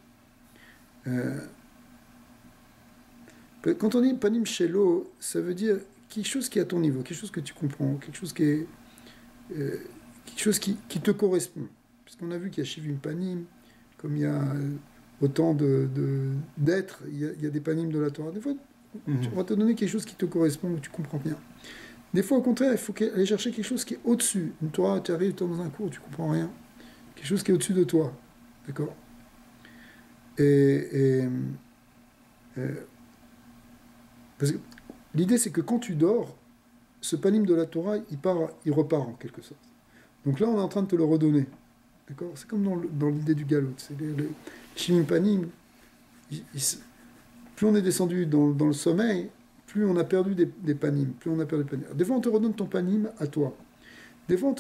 Quand on dit panim shelo, ça veut dire quelque chose qui est à ton niveau, quelque chose que tu comprends, quelque chose qui te correspond. Puisqu'on a vu qu'il y a shivim panim, comme il y a autant d'êtres, il y a des panim de la Torah. Des fois, on va te donner quelque chose qui te correspond, où tu comprends bien. Des fois, au contraire, il faut aller chercher quelque chose qui est au-dessus. Une Torah, tu arrives dans un cours, tu ne comprends rien. Quelque chose qui est au-dessus de toi. D'accord ? Parce que l'idée, c'est que quand tu dors, ce panim de la Torah, il repart en quelque sorte. Donc là, on est en train de te le redonner. D'accord ? C'est comme dans l'idée du galop. C'est les shivim panim. Plus on est descendu dans le sommeil, plus on a perdu des panim, plus on a perdu des panim. Des fois, on te redonne ton panim à toi. Des fois,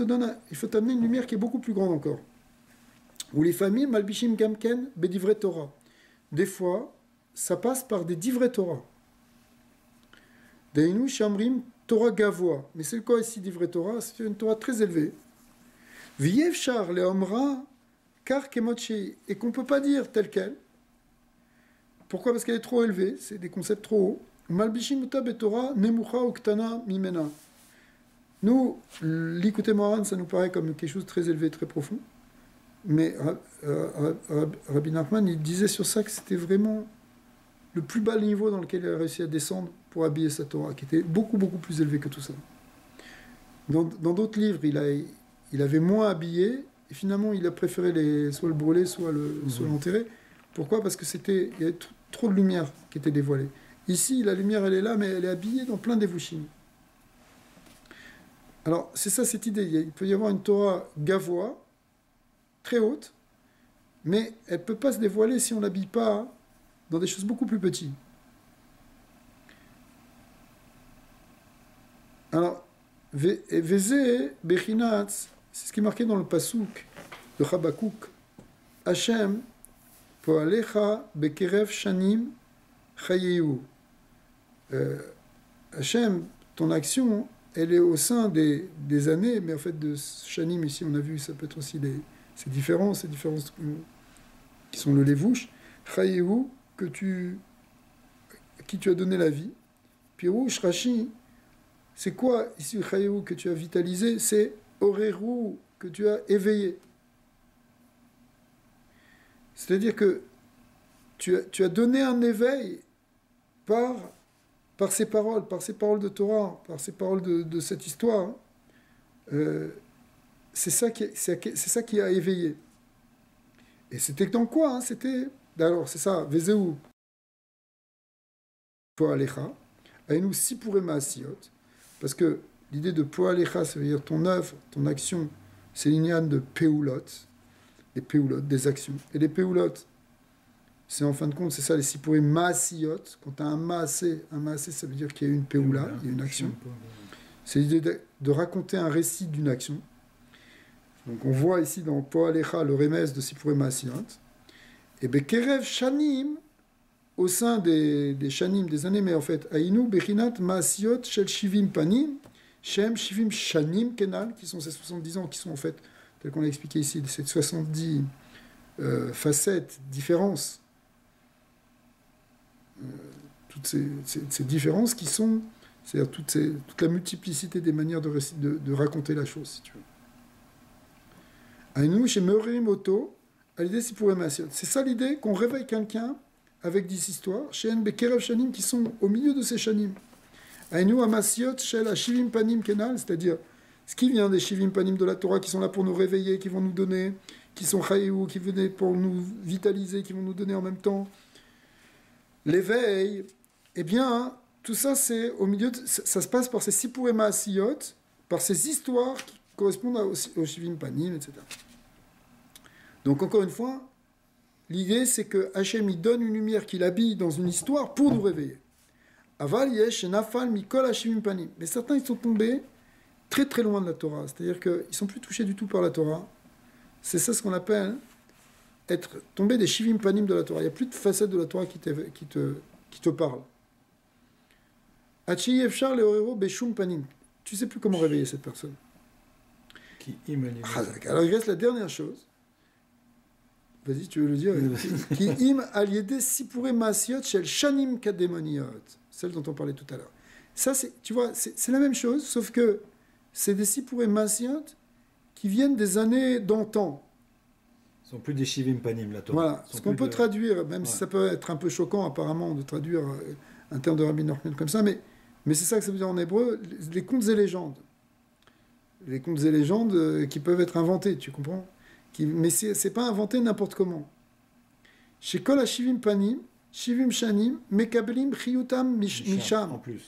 il faut t'amener une lumière qui est beaucoup plus grande encore. Ou les familles, malbishim gamken, bedivre Torah. Des fois, ça passe par des divrei Torah. Deinu shamrim Torah gavoa. Mais c'est quoi ici, divrei Torah? C'est une Torah très élevée. Viev char le omra kar kemotchi. Et qu'on ne peut pas dire telle qu'elle. Pourquoi? Parce qu'elle est trop élevée. C'est des concepts trop hauts. Malbishim uta betorah nemucha uktana mimena. Nous, l'écouter Moharan, ça nous paraît comme quelque chose de très élevé, très profond. Mais Rabbi Nachman, il disait sur ça que c'était vraiment le plus bas niveau dans lequel il a réussi à descendre pour habiller sa Torah, qui était beaucoup, beaucoup plus élevé que tout ça. Dans d'autres livres, il avait moins habillé, et finalement, il a préféré soit le brûler, soit l'enterrer. Pourquoi? Parce que il y avait trop de lumière qui était dévoilée. Ici, la lumière, elle est là, mais elle est habillée dans plein d'évouchim. Alors, c'est ça cette idée. Il peut y avoir une Torah gavoa, très haute, mais elle ne peut pas se dévoiler si on ne l'habille pas dans des choses beaucoup plus petites. Alors, Veze Bechinat, c'est ce qui est marqué dans le Pasuk de Habakkuk. Hashem, Poalecha Bekerev Shanim Chayeu. Hashem, ton action, elle est au sein des années, mais en fait, de Shanim, ici, on a vu, ça peut être aussi ces différences qui sont le lévouche. Chayeu, qui tu as donné la vie. Pirouche, Rashi, c'est quoi ici, Chayeu, que tu as vitalisé? C'est Oreru, que tu as éveillé. C'est-à-dire que tu as donné un éveil par ces paroles de Torah, par ces paroles de cette histoire. C'est ça qui a éveillé. Et c'était dans quoi? Alors, c'est ça, Vezeu Poalecha, Aïnou Sipure Maasiot, parce que l'idée de Poalecha, ça veut dire ton œuvre, ton action, c'est l'ignan de Peulot, des actions. Et les Peulot, c'est en fin de compte, c'est ça, les Sipure Maasiot. Quand tu as un Maasé, ça veut dire qu'il y a eu une Peula, il y a une action. C'est l'idée de raconter un récit d'une action. Donc on voit ici dans Poalecha le remez de Sipure Maasiot. Et Bekerev Shanim, au sein des Shanim, des années, mais en fait, Aïnou Bechinat Maasiot Shel Shivim Panim, Shem Shivim Shanim Kenal, qui sont ces 70 ans, qui sont en fait, tel qu'on l'a expliqué ici, ces 70 facettes, différences toutes ces différences qui sont, c'est-à-dire toute la multiplicité des manières de raconter la chose, si tu veux. Aïnou, chez Meurimoto, à l'idée, c'est pour Emasiot. C'est ça l'idée, qu'on réveille quelqu'un avec 10 histoires, chez Nbekerev Shanim, qui sont au milieu de ces Shanim. Aïnou, Amasiot, chez la Shivim Panim Kenal, c'est-à-dire ce qui vient des Shivim Panim de la Torah, qui sont là pour nous réveiller, qui vont nous donner, qui sont Chaïou, qui venaient pour nous vitaliser, qui vont nous donner en même temps l'éveil. Eh bien, tout ça, c'est au milieu, ça se passe par ces Sipur et Maasiyot, par ces histoires qui correspondent aux Shivim Panim, etc. Donc, encore une fois, l'idée, c'est que Hachem, il donne une lumière qu'il habille dans une histoire pour nous réveiller. Aval yesh nafal mikol hashivim panim. Mais certains, ils sont tombés très très loin de la Torah. C'est-à-dire qu'ils ne sont plus touchés du tout par la Torah. C'est ça ce qu'on appelle être tombé des shivim panim de la Torah. Il n'y a plus de facette de la Torah qui te parle. Achi efshar leorero beshum panim. Tu ne sais plus comment réveiller cette personne. Alors il reste la dernière chose. Vas-y, tu veux le dire. Qui im aliédé sipure maasiot shel shanim kademoniot. Celle dont on parlait tout à l'heure. Ça, tu vois, c'est la même chose, sauf que c'est des sipure maasiot qui viennent des années d'antan. Ce ne sont plus des shivim panim, la Torah. Voilà, ce qu'on peut traduire, même si ça peut être un peu choquant apparemment de traduire un terme de Rabbi Nachman comme ça, mais c'est ça que ça veut dire en hébreu, les contes et légendes. Les contes et légendes qui peuvent être inventés, tu comprends ? Mais c'est pas inventé n'importe comment. Chez Kol HaShivim Panim, Shivim Shanim, Mekabelim Chiyutam Misham. En plus.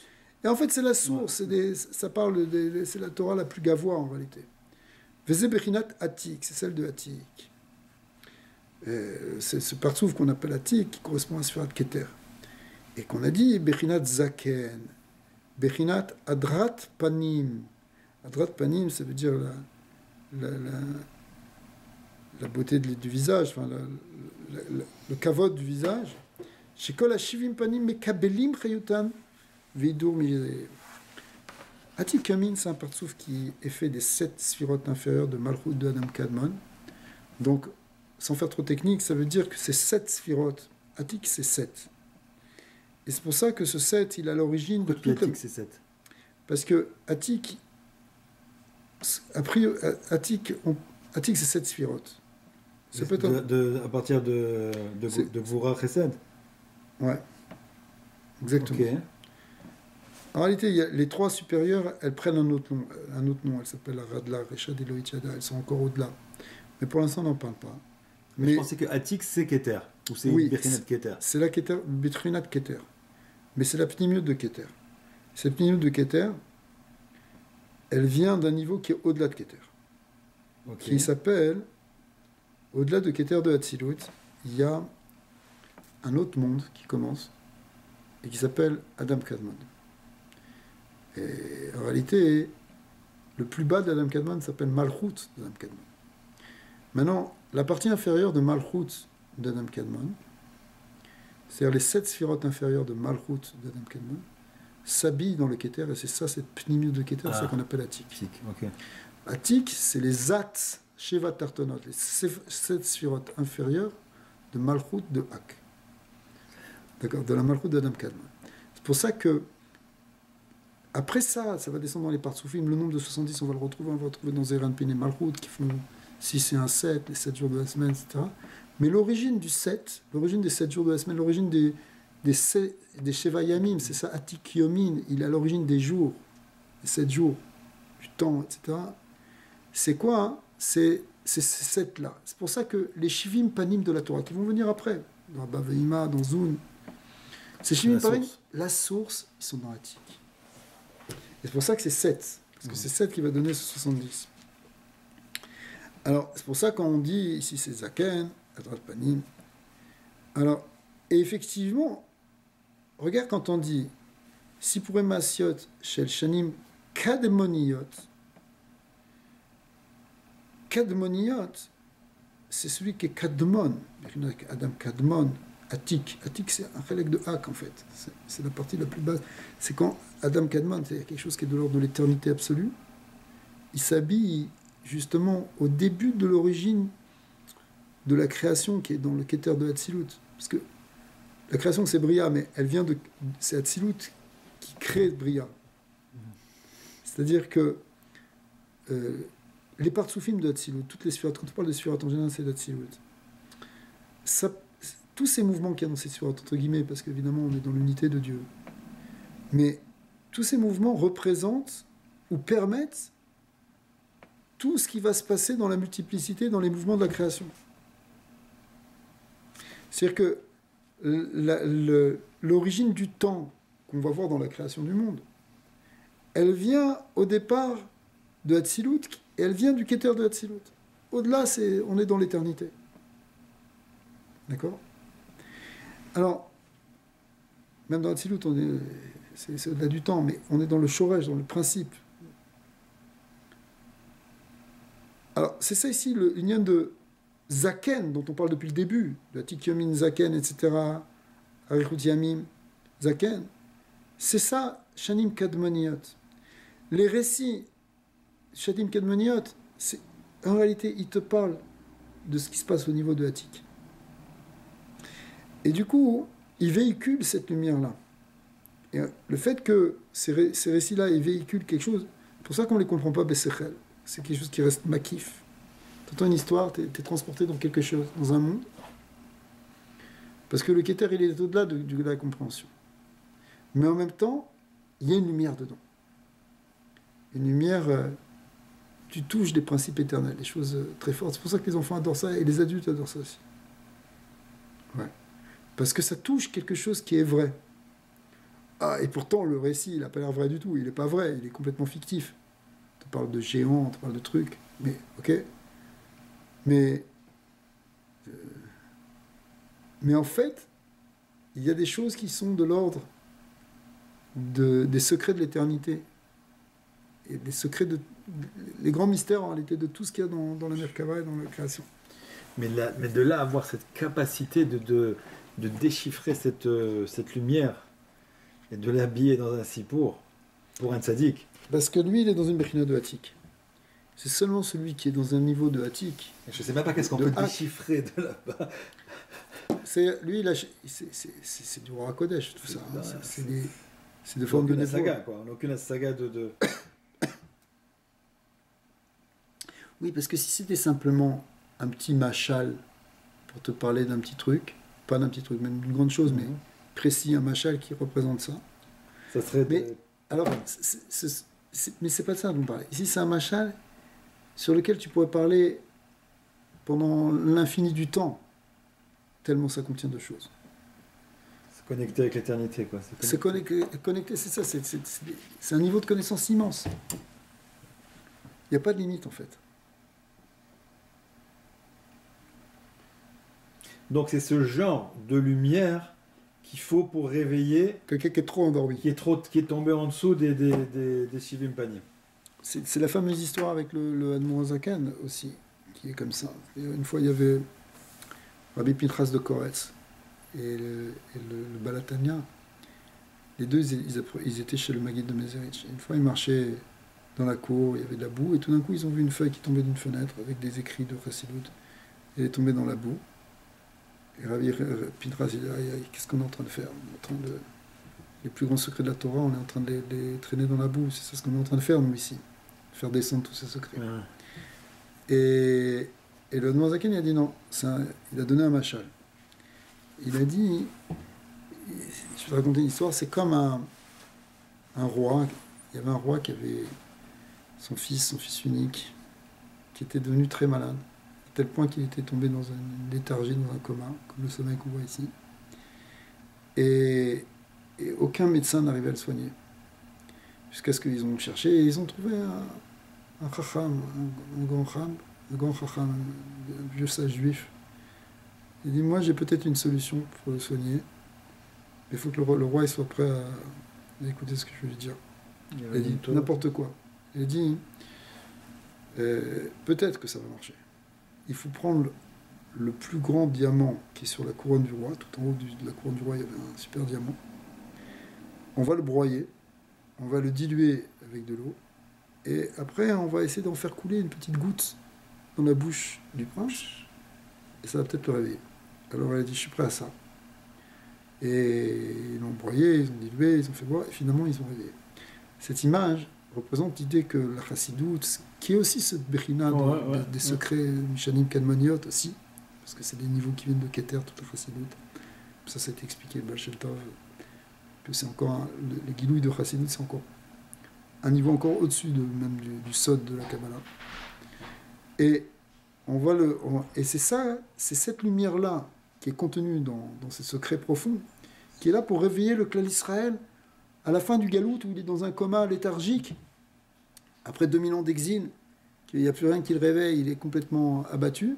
Et en fait, c'est la source, ça parle c'est la Torah la plus gavoie en réalité. Veze Bechinat Atik, c'est celle de Atik. C'est ce partsouf qu'on appelle Atik qui correspond à Sfirat Keter. Et qu'on a dit Bechinat Zaken, Bechinat Adrat Panim. Adrat Panim, ça veut dire la beauté du visage, enfin, le kavod du visage. Chez Kol HaShivim Panim Mekabelim Chayutam Vidur Mizeh. Atik Yamin, c'est un partsouf qui est fait des 7 sphirotes inférieures de Malchut de Adam Kadmon. Donc, sans faire trop technique, ça veut dire que c'est 7 sphirotes. Atik, c'est 7. Et c'est pour ça que ce 7, il a l'origine de tout. Atik, c'est 7. Parce que Atik, Atik, c'est 7 sphirotes. À partir de Gvura Chesed. Ouais, exactement. Okay. En réalité, les 3 supérieures, elles prennent un autre nom. Elles s'appellent Radla, Reshad, Elohit, Shada. Elles sont encore au-delà. Mais pour l'instant, on n'en parle pas. Mais je pensais que Atik, c'est Keter. Ou c'est Bechinat Keter. C'est la Keter, Bechinat Keter. Mais c'est la pnimiut de Keter. Cette pnimiut de Keter, elle vient d'un niveau qui est au-delà de Keter. Okay. Qui s'appelle, au-delà de Keter de Hatzilut, il y a un autre monde qui commence et qui s'appelle Adam Kadmon. Et en réalité, le plus bas d'Adam Kadmon s'appelle Malchut d'Adam Kadmon. Maintenant, la partie inférieure de Malchut d'Adam Kadmon, c'est-à-dire les 7 sphirotes inférieures de Malchut d'Adam Kadmon, s'habillent dans le Keter, et c'est ça, cette pnimiut de Keter, c'est ça qu'on appelle Atik. Okay. Atik, c'est les At, Sheva Tartonot, les 7 sphirotes inférieures de Malchut de Hak. D'accord, de la Malchut d'Adam Kadmon. C'est pour ça que après ça, ça va descendre dans les partsoufim. Le nombre de 70, on va le retrouver dans Zeran Pin et Malchut, qui font 6 et 1, 7, les 7 jours de la semaine, etc. Mais l'origine du 7, l'origine des 7 jours de la semaine, l'origine des Sheva Yamim, c'est ça, Atik Yomin, il est à l'origine des jours, des 7 jours, du temps, etc. C'est quoi hein? C'est ces 7-là. C'est pour ça que les Shivim Panim de la Torah, qui vont venir après, dans Baveima, dans Zun, ces Shivim Panim, la source, ils sont dans Atik. Et c'est pour ça que c'est 7, parce que c'est 7 qui va donner ce 70. Alors, c'est pour ça qu'on dit, ici c'est Zaken, Adrat Panim. Alors, et effectivement, regarde quand on dit Sipure Maasiot Shel Shanim Kadmoniot, c'est celui qui est Kadmon, Adam Kadmon, Atik. Atik, c'est un chalek de Hak, en fait. C'est la partie la plus basse. C'est quand Adam Kadmon, c'est quelque chose qui est de l'ordre de l'éternité absolue, il s'habille justement au début de l'origine de la création qui est dans le Keter de Hatzilut. Parce que La création, c'est Bria, mais elle vient de... C'est Hatzilut qui crée Bria. C'est-à-dire que les partsoufim de Hatzilut, toutes les sphirotes, quand on parle de sphirotes en général, c'est d'Hatzilut. Tous ces mouvements qu'il y a dans ces sphirotes, entre guillemets, parce qu'évidemment, on est dans l'unité de Dieu. Mais tous ces mouvements représentent ou permettent tout ce qui va se passer dans la multiplicité, dans les mouvements de la création. C'est-à-dire que l'origine du temps qu'on va voir dans la création du monde, elle vient au départ de Hatzilut et elle vient du Keter de Hatzilut. Au-delà, on est dans l'éternité. D'accord? Alors, même dans Hatzilut, c'est au-delà du temps, mais on est dans le shoresh, dans le principe. Alors, c'est ça ici, l'union de Zaken, dont on parle depuis le début, de Tikyomin, Zaken, etc., Arichut Yamim, Zaken, c'est ça, Shanim Kadmoniot. Les récits, Shanim Kadmoniot, en réalité, ils te parlent de ce qui se passe au niveau de Hatik. Et du coup, ils véhiculent cette lumière-là. Et le fait que ces récits-là, ils véhiculent quelque chose, c'est pour ça qu'on ne les comprend pas, Bessechel. C'est quelque chose qui reste makif. Tu entends une histoire, tu es transporté dans quelque chose, dans un monde. Parce que le Keter, il est au-delà de la compréhension. Mais en même temps, il y a une lumière dedans. Une lumière, tu touches des principes éternels, des choses très fortes. C'est pour ça que les enfants adorent ça et les adultes adorent ça aussi. Ouais. Parce que ça touche quelque chose qui est vrai. Ah, et pourtant, le récit, il n'a pas l'air vrai du tout. Il n'est pas vrai, il est complètement fictif. On parle de géants, on parle de trucs, mais ok. Mais en fait, il y a des choses qui sont de l'ordre des secrets de l'éternité. Et des secrets les grands mystères en réalité de tout ce qu'il y a dans la Merkava et dans la création. Mais de là avoir cette capacité de déchiffrer cette lumière et de l'habiller dans un sipour pour un tzaddik. Parce que lui, il est dans une bechina de Hatik. C'est seulement celui qui est dans un niveau de Hatik. Je ne sais même pas qu'est-ce qu'on peut déchiffrer de là-bas. Lui, c'est du Roi Kodesh, tout ça. C'est de forme de saga, quoi. On n'a aucune saga de... Oui, parce que si c'était simplement un petit machal pour te parler d'un petit truc, pas d'un petit truc, même d'une grande chose, mais précis, un machal qui représente ça. Ça serait... Alors, mais c'est pas de ça dont on parle. Ici, c'est un machal sur lequel tu pourrais parler pendant l'infini du temps, tellement ça contient de choses. C'est connecté avec l'éternité, quoi. C'est connecté, c'est ça. C'est un niveau de connaissance immense. Il n'y a pas de limite, en fait. Donc c'est ce genre de lumière qu'il faut pour réveiller quelqu'un qui est trop endormi, qui est tombé en dessous des Shivim Panim. C'est la fameuse histoire avec le Admor Zaken aussi, qui est comme ça. Et une fois, il y avait Rabbi Pinchas de Koretz et le Balatania. Les deux, ils étaient chez le Maguid de Mezerich. Une fois, ils marchaient dans la cour, il y avait de la boue, et tout d'un coup, ils ont vu une feuille qui tombait d'une fenêtre avec des écrits de Chassidut. Elle est tombée dans la boue. Et Rabbi Pinchas, il dit, qu'est-ce qu'on est en train de faire? On est en train de... Les plus grands secrets de la Torah, on est en train de les traîner dans la boue. C'est ce qu'on est en train de faire, nous, ici. Faire descendre tous ces secrets. Et le Admor Zaken, il a dit non. Il a donné un machal. Il a dit, je vais te raconter une histoire, c'est comme un roi. Il y avait un roi qui avait son fils unique, qui était devenu très malade. À tel point qu'il était tombé dans une léthargie, dans un coma, comme le sommeil qu'on voit ici. Et aucun médecin n'arrivait à le soigner. Jusqu'à ce qu'ils ont cherché, et ils ont trouvé un chacham, un grand chacham, un vieux sage juif. Il dit, moi j'ai peut-être une solution pour le soigner, mais il faut que le roi il soit prêt à écouter ce que je vais lui dire. Il a dit n'importe quoi. Il a dit, peut-être que ça va marcher. Il faut prendre le plus grand diamant qui est sur la couronne du roi. Tout en haut de la couronne du roi, il y avait un super diamant. On va le broyer, on va le diluer avec de l'eau, et après on va essayer d'en faire couler une petite goutte dans la bouche du prince, et ça va peut-être le réveiller. Alors elle a dit, je suis prêt à ça. Et ils l'ont broyé, ils ont dilué, ils ont fait boire, et finalement ils ont réveillé. Cette image représente l'idée que la chassidoute, qui est aussi cette bechina des secrets Mishanim Kadmoniot aussi, parce que c'est des niveaux qui viennent de Keter, toute la chassidoute. Ça a été expliqué, le Baal Shem Tov, que c'est encore, les guilouilles de chassidoute, c'est encore un niveau encore au-dessus même du sod de la Kabbalah. Et on voit et c'est ça, c'est cette lumière-là qui est contenue dans ces secrets profonds, qui est là pour réveiller le clan d'Israël à la fin du galout, où il est dans un coma léthargique, après 2000 ans d'exil, qu'il n'y a plus rien qui le réveille, il est complètement abattu.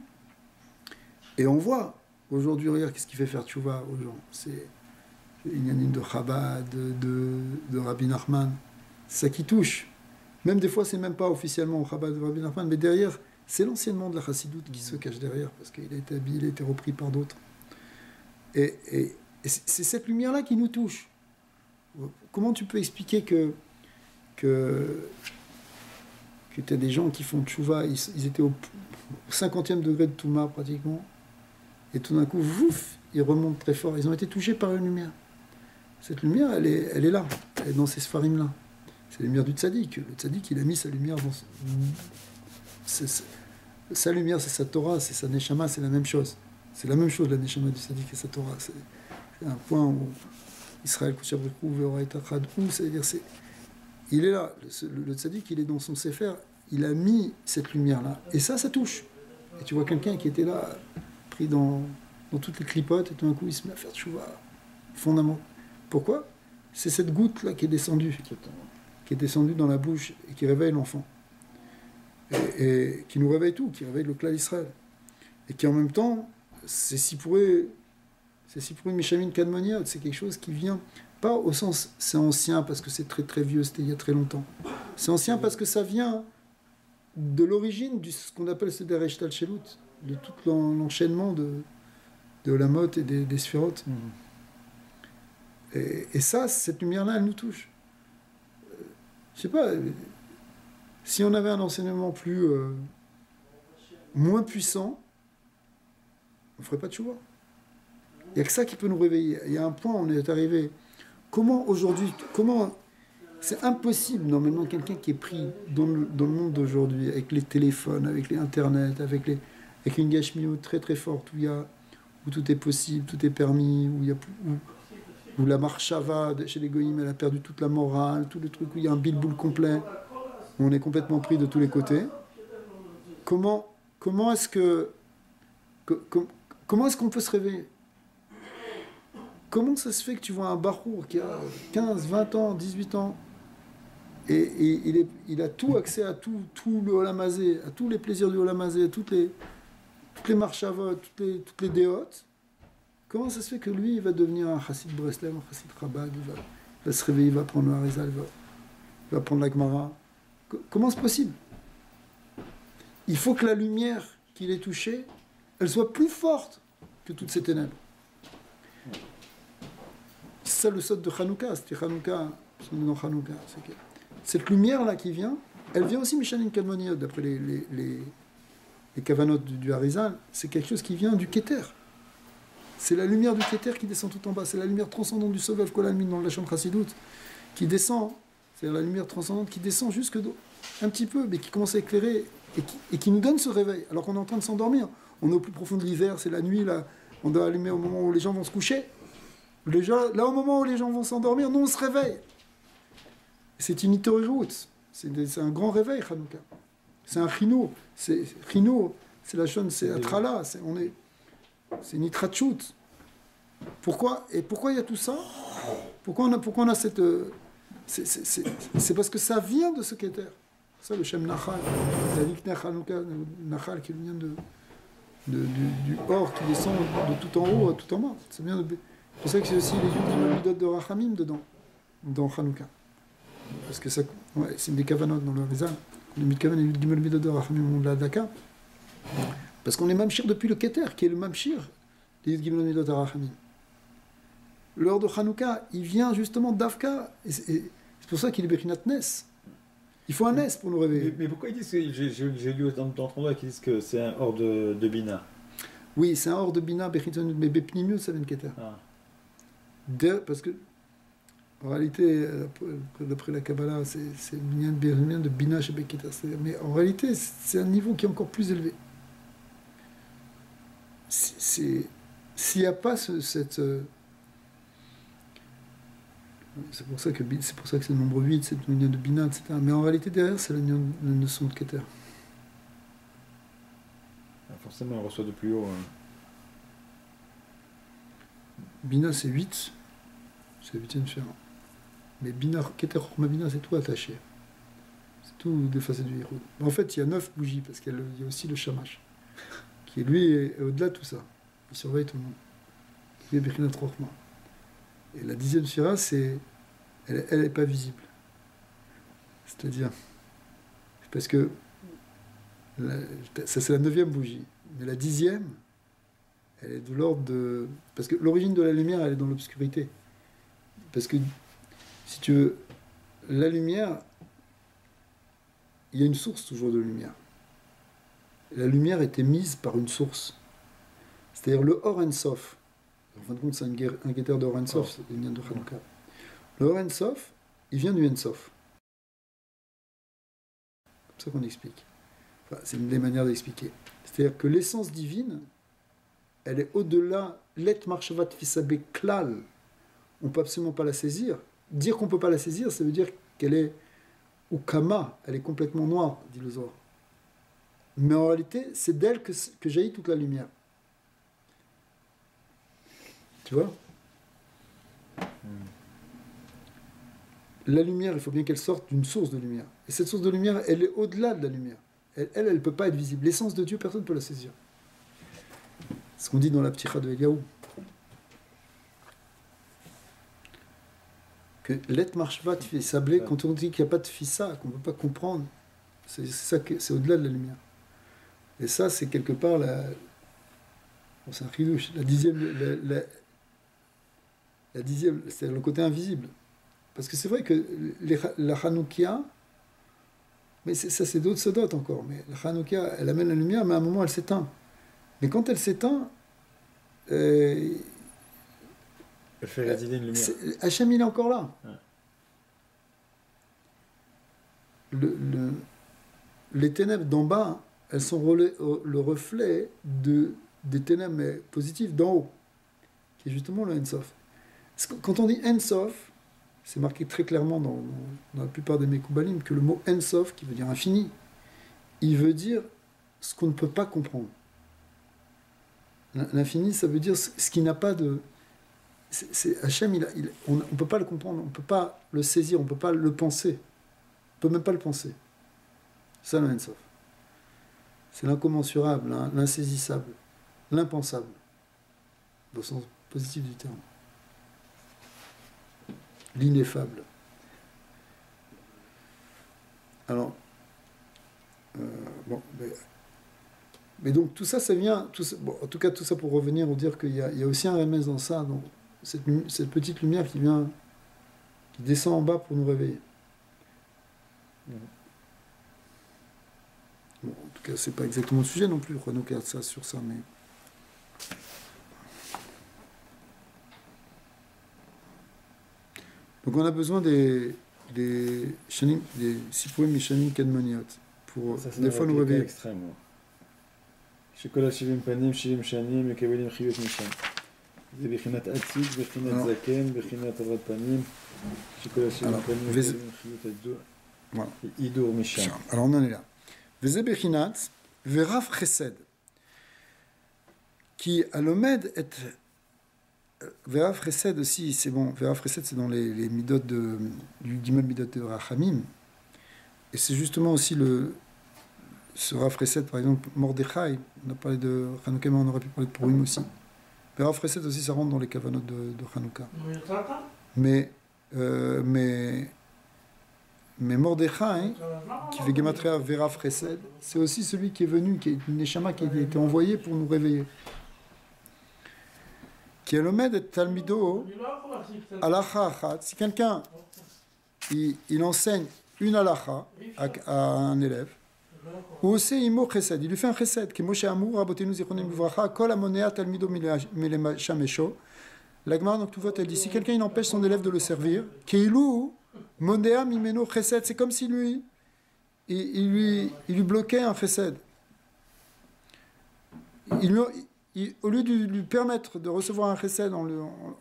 Et on voit, aujourd'hui, regarde, qu'est-ce qui fait faire tchouva aux gens. C'est l'Inyanim de Chabad, de Rabbi Nachman. C'est ça qui touche. Même des fois, c'est même pas officiellement au Chabad de Rabbi Nachman, mais derrière, c'est l'enseignement de la chassidoute qui se cache derrière, parce qu'il a été habillé, il a été repris par d'autres. Et c'est cette lumière-là qui nous touche. Comment tu peux expliquer que tu as des gens qui font tchouva, ils étaient au 50e degré de Touma pratiquement, et tout d'un coup, ils remontent très fort. Ils ont été touchés par une lumière. Cette lumière, elle est là, elle est dans ces sfarim-là. C'est la lumière du tzaddik. Le tzaddik, il a mis sa lumière dans... Sa lumière, c'est sa Torah, c'est sa neshama, c'est la même chose. C'est la même chose, la neshama du tzaddik et sa Torah. C'est un point où Israël Kouchabrikou, Veoraïtachad, c'est-à-dire, il est là. Le tzaddik, il est dans son sefer, il a mis cette lumière-là. Et ça touche. Et tu vois quelqu'un qui était là, pris dans toutes les clipotes, et tout d'un coup, il se met à faire tchouva fondamentalement. Pourquoi ? C'est cette goutte-là qui est descendue dans la bouche et qui réveille l'enfant. Et qui nous réveille tout, qui réveille le clan d'Israël. Et qui en même temps, c'est Sipuré Mishamin Kadmoniot, c'est quelque chose qui vient, pas au sens c'est ancien parce que c'est très très vieux, c'était il y a très longtemps. C'est ancien parce que ça vient de l'origine de ce qu'on appelle ce Derech Talchelut, de tout l'enchaînement de Olamot et des Sphirot. Et ça, cette lumière-là, elle nous touche. Je sais pas, si on avait un enseignement moins puissant, on ne ferait pas de tchouva. Il n'y a que ça qui peut nous réveiller. Il y a un point où on est arrivé. Comment c'est impossible, normalement, quelqu'un qui est pris dans le monde d'aujourd'hui, avec les téléphones, avec les internets, avec une gashmio très très forte, où tout est possible, tout est permis, où la marchava chez les goïms, elle a perdu toute la morale, tout le truc, où il y a un bilboul complet, où on est complètement pris de tous les côtés. Comment est-ce qu'on peut se réveiller ? Comment ça se fait que tu vois un barour qui a 15, 20 ans, 18 ans, et il a tout accès à tout le olamazé, à tous les plaisirs du olamazé, à toutes les marchavot, toutes les déotes. Comment ça se fait que lui, il va devenir un chassid Breslev, un chassid Chabad, il va se réveiller, il va prendre le Harizal, il va prendre la Gemara. Comment c'est possible ? Il faut que la lumière qu'il ait touchée, elle soit plus forte que toutes ces ténèbres. C'est ça le sot de Hanouka, c'était Hanouka, dans Hanouka. Cette lumière-là qui vient, elle vient aussi Mishanim Kadmoniot, d'après les kavanotes du Harizal, c'est quelque chose qui vient du Keter. C'est la lumière du Keter qui descend tout en bas, c'est la lumière transcendante du Sovev Kolalmin dans la chambre chassidoute, qui descend, c'est la lumière transcendante qui descend jusque un petit peu, mais qui commence à éclairer et qui nous donne ce réveil, alors qu'on est en train de s'endormir. On est au plus profond de l'hiver, c'est la nuit, là, on doit allumer au moment où les gens vont se coucher. Là, au moment où les gens vont s'endormir, nous, on se réveille. C'est une itoriroute. C'est un grand réveil, Hanouka. C'est un chino. C'est la chaîne, c'est atrala. C'est une itrachout. Pourquoi il y a tout ça ? Pourquoi on a cette... C'est parce que ça vient de ce Keter. Ça, le Shem Nachal. La Likner Hanouka, Nachal, qui vient du or, qui descend de tout en haut à tout en bas. Ça vient de... C'est pour ça que c'est aussi les Yud de Rachamim dedans, dans Hanouka. Parce que ça, c'est des kavanotes dans le Rizal. Les Midkavan et les Yud de Rachamim de la Daka. Parce qu'on est Mamshir depuis le Keter, qui est le Mamshir des Yud de Rachamim. L'heure de Hanouka, il vient justement d'Afka. Et c'est pour ça qu'il est Bechinat Nes. Il faut un Nes pour nous réveiller. Mais pourquoi ils disent que j'ai lu dans ton endroit qu'ils disent que c'est un hors de Bina ? Oui, c'est un hors de Bina, mais Bepnimiut, ça vient de Keter. Parce que, en réalité, d'après la Kabbalah, c'est le lien de Bina chez Beketa. Mais en réalité, c'est un niveau qui est encore plus élevé. S'il n'y a pas cette... c'est pour ça que c'est le nombre 8, c'est le lien de Bina, etc. Mais en réalité, derrière, c'est la notion de Keter. Forcément, on reçoit de plus haut. Bina, c'est 8. C'est la 8e sphère. Mais Bina, Keter, Chorma, Bina, c'est tout attaché. C'est tout défacé du Hirud. En fait, il y a 9 bougies, parce qu'il y a aussi le Shamash, qui lui est au-delà de tout ça. Il surveille tout le monde. Il est Bechinat Chorma. Et la 10e sphère, elle n'est pas visible. C'est-à-dire, parce que ça c'est la 9e bougie, mais la 10e, elle est de l'ordre de... Parce que l'origine de la lumière, elle est dans l'obscurité. Parce que, si tu veux, la lumière, il y a une source toujours de lumière. La lumière est émise par une source. C'est-à-dire le Or En Sof. En fin de compte, c'est un guetteur de Or En Sof, c'est le lien de Hanouka. Le Or En Sof, il vient du En Sof. C'est ça qu'on explique. Enfin, c'est une des manières d'expliquer. C'est-à-dire que l'essence divine, elle est au-delà. Let marchavat fisabe klal. On ne peut absolument pas la saisir. Dire qu'on ne peut pas la saisir, ça veut dire qu'elle est ukama, elle est complètement noire, dit le Zohar. Mais en réalité, c'est d'elle que jaillit toute la lumière. Tu vois ? La lumière, il faut bien qu'elle sorte d'une source de lumière. Et cette source de lumière, elle est au-delà de la lumière. Elle ne peut pas être visible. L'essence de Dieu, personne ne peut la saisir. C'est ce qu'on dit dans la Pticha de Eliaou. Que l'être marchvat fait sabler, quand on dit qu'il n'y a pas de fissa, qu'on ne peut pas comprendre, c'est au-delà de la lumière. Et ça, c'est quelque part c'est un chidouche. La 10e, c'est le côté invisible. Parce que c'est vrai que la Hanoukia, mais ça c'est d'autres sodotes encore, mais la Hanoukia, elle amène la lumière, mais à un moment elle s'éteint. Mais quand elle s'éteint, elle fait radier une lumière. Hachem, il est encore là. Ouais. Les ténèbres d'en bas, elles sont le reflet des ténèbres positives d'en haut, qui est justement le En-Sof. Quand on dit En-Sof, c'est marqué très clairement dans la plupart des Mekoubalim que le mot En-Sof, qui veut dire infini, il veut dire ce qu'on ne peut pas comprendre. L'infini, ça veut dire ce qui n'a pas de... Hachem, on ne peut pas le comprendre, on ne peut pas le saisir, on ne peut pas le penser. On ne peut même pas le penser. C'est ça le En-Sof. C'est l'incommensurable, l'insaisissable, l'impensable, dans le sens positif du terme. L'ineffable. Alors, mais donc tout ça, ça vient... en tout cas, tout ça pour revenir ou dire qu'il y a aussi un remède dans ça, donc, cette petite lumière qui descend en bas pour nous réveiller. Bon, en tout cas, c'est pas exactement le sujet non plus, Renaud regarde ça sur ça, mais... Donc on a besoin des sipurim et shanim kadmoniot pour des fois nous réveiller. שכל ה-70 פנים, 70 שנים, מקבלים חיות משם. זה בחינת עתיד, בחינת זקן, בחינת רב פנים, שכל ה-70 פנים מקבלים חיות הידור משם. Alors on en est là. וזה בחינת ורב חסד. כי הלומד את... Verav Chesed aussi, c'est bon. Verav Chesed, c'est dans les midot du Gimel Midot de Rachamim. Et c'est justement aussi ce Rav Chesed, par exemple, Mordechai. On a parlé de Hanouka, mais on aurait pu parler de Purim aussi. Verav Chesed aussi, ça rentre dans les kavanot de Hanouka. Mais Mordechai, qui fait Gematria Verav Chesed, c'est aussi celui qui est venu, qui est une neshama qui a été envoyée pour nous réveiller. Qui est le maître de Talmido, halacha achat. Si quelqu'un il enseigne une halacha à un élève, ou aussi imo chesed, il lui fait un chesed, qui Moshe Amour, Rabotenu Zichronim Livracha, Kol Amonea Talmido Milema Shamesho, L'Agmara dans Ktuvot, elle dit, si quelqu'un il empêche son élève de le servir, Keilou, Modea Mimeno Chesed, c'est comme si lui, il lui bloquait un Chesed. Au lieu de lui permettre de recevoir un Chesed en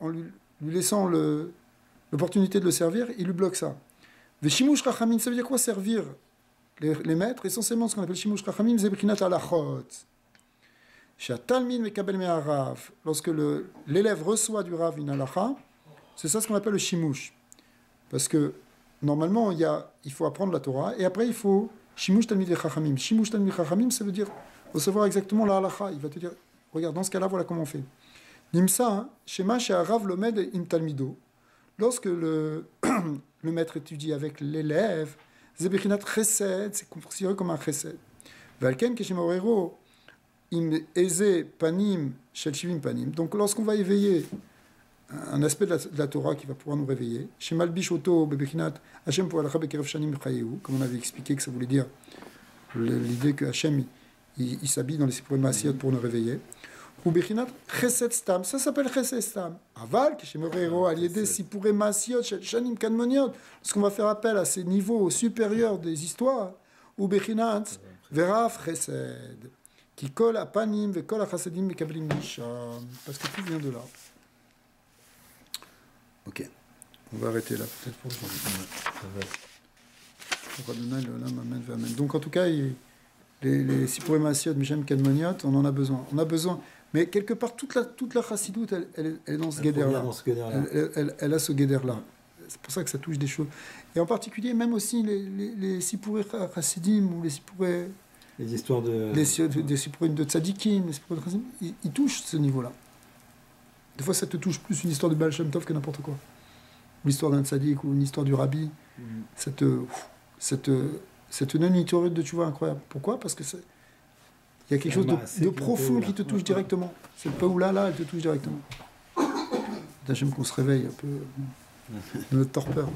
lui laissant l'opportunité de le servir, il lui bloque ça. Veshimush Rachamim, ça veut dire quoi servir les maîtres? Essentiellement, ce qu'on appelle Shimush Rachamim, c'est Brinat Alachot. Lorsque l'élève reçoit du Rav une halacha, c'est ça ce qu'on appelle le shimush. Parce que normalement, il faut apprendre la Torah, et après il faut shimush talmid chachamim. Shimush talmid chachamim, ça veut dire recevoir exactement la halacha. Il va te dire, regarde, dans ce cas-là, voilà comment on fait. Nimsa, shema she'arav lomed im talmido. Lorsque le maître étudie avec l'élève, zebechinat chesed, c'est considéré comme un chesed. Valken keshemorero im eze panim shel shivim panim. Donc lorsqu'on va éveiller un aspect de la Torah qui va pouvoir nous réveiller, shemal bishoto bebechinat Hashem poalacha bekerev shanim chayeu, comme on avait expliqué que ça voulait dire l'idée que Hashem il s'habille dans les sipurim maasiyot pour nous réveiller. Ou bechinat chesed stam, ça s'appelle chesed stam. Aval keshemorero al yedei sipurim maasiyot shel shanim kadmoniot, lorsqu'on va faire appel à ces niveaux supérieurs des histoires, ou bechinat verav chesed. Qui colle à panim, ve kol à chasadim, mekablim misham. Parce que tout vient de là. Ok. On va arrêter là, peut-être pour aujourd'hui. Donc, en tout cas, les sipurim maasiyot, Mishem Kadmoniot, on en a besoin. On a besoin. Mais quelque part, toute la chassidoute, elle est dans ce guéder-là. Elle a ce guéder-là. C'est pour ça que ça touche des choses. Et en particulier, même aussi les sipurim chassidim ou les sipurim. Les histoires de... Des sipurim de tzadikim, ils touchent ce niveau-là. Des fois, ça te touche plus une histoire de Baal Shem Tov que n'importe quoi. L'histoire d'un tzadik ou une histoire du rabbi. Ça te donne une théorie de tchouva incroyable. Pourquoi? Parce que il y a quelque chose de profond qui te touche directement. Cette paoula là, elle te touche directement. D'Hachem qu'on se réveille un peu de notre torpeur.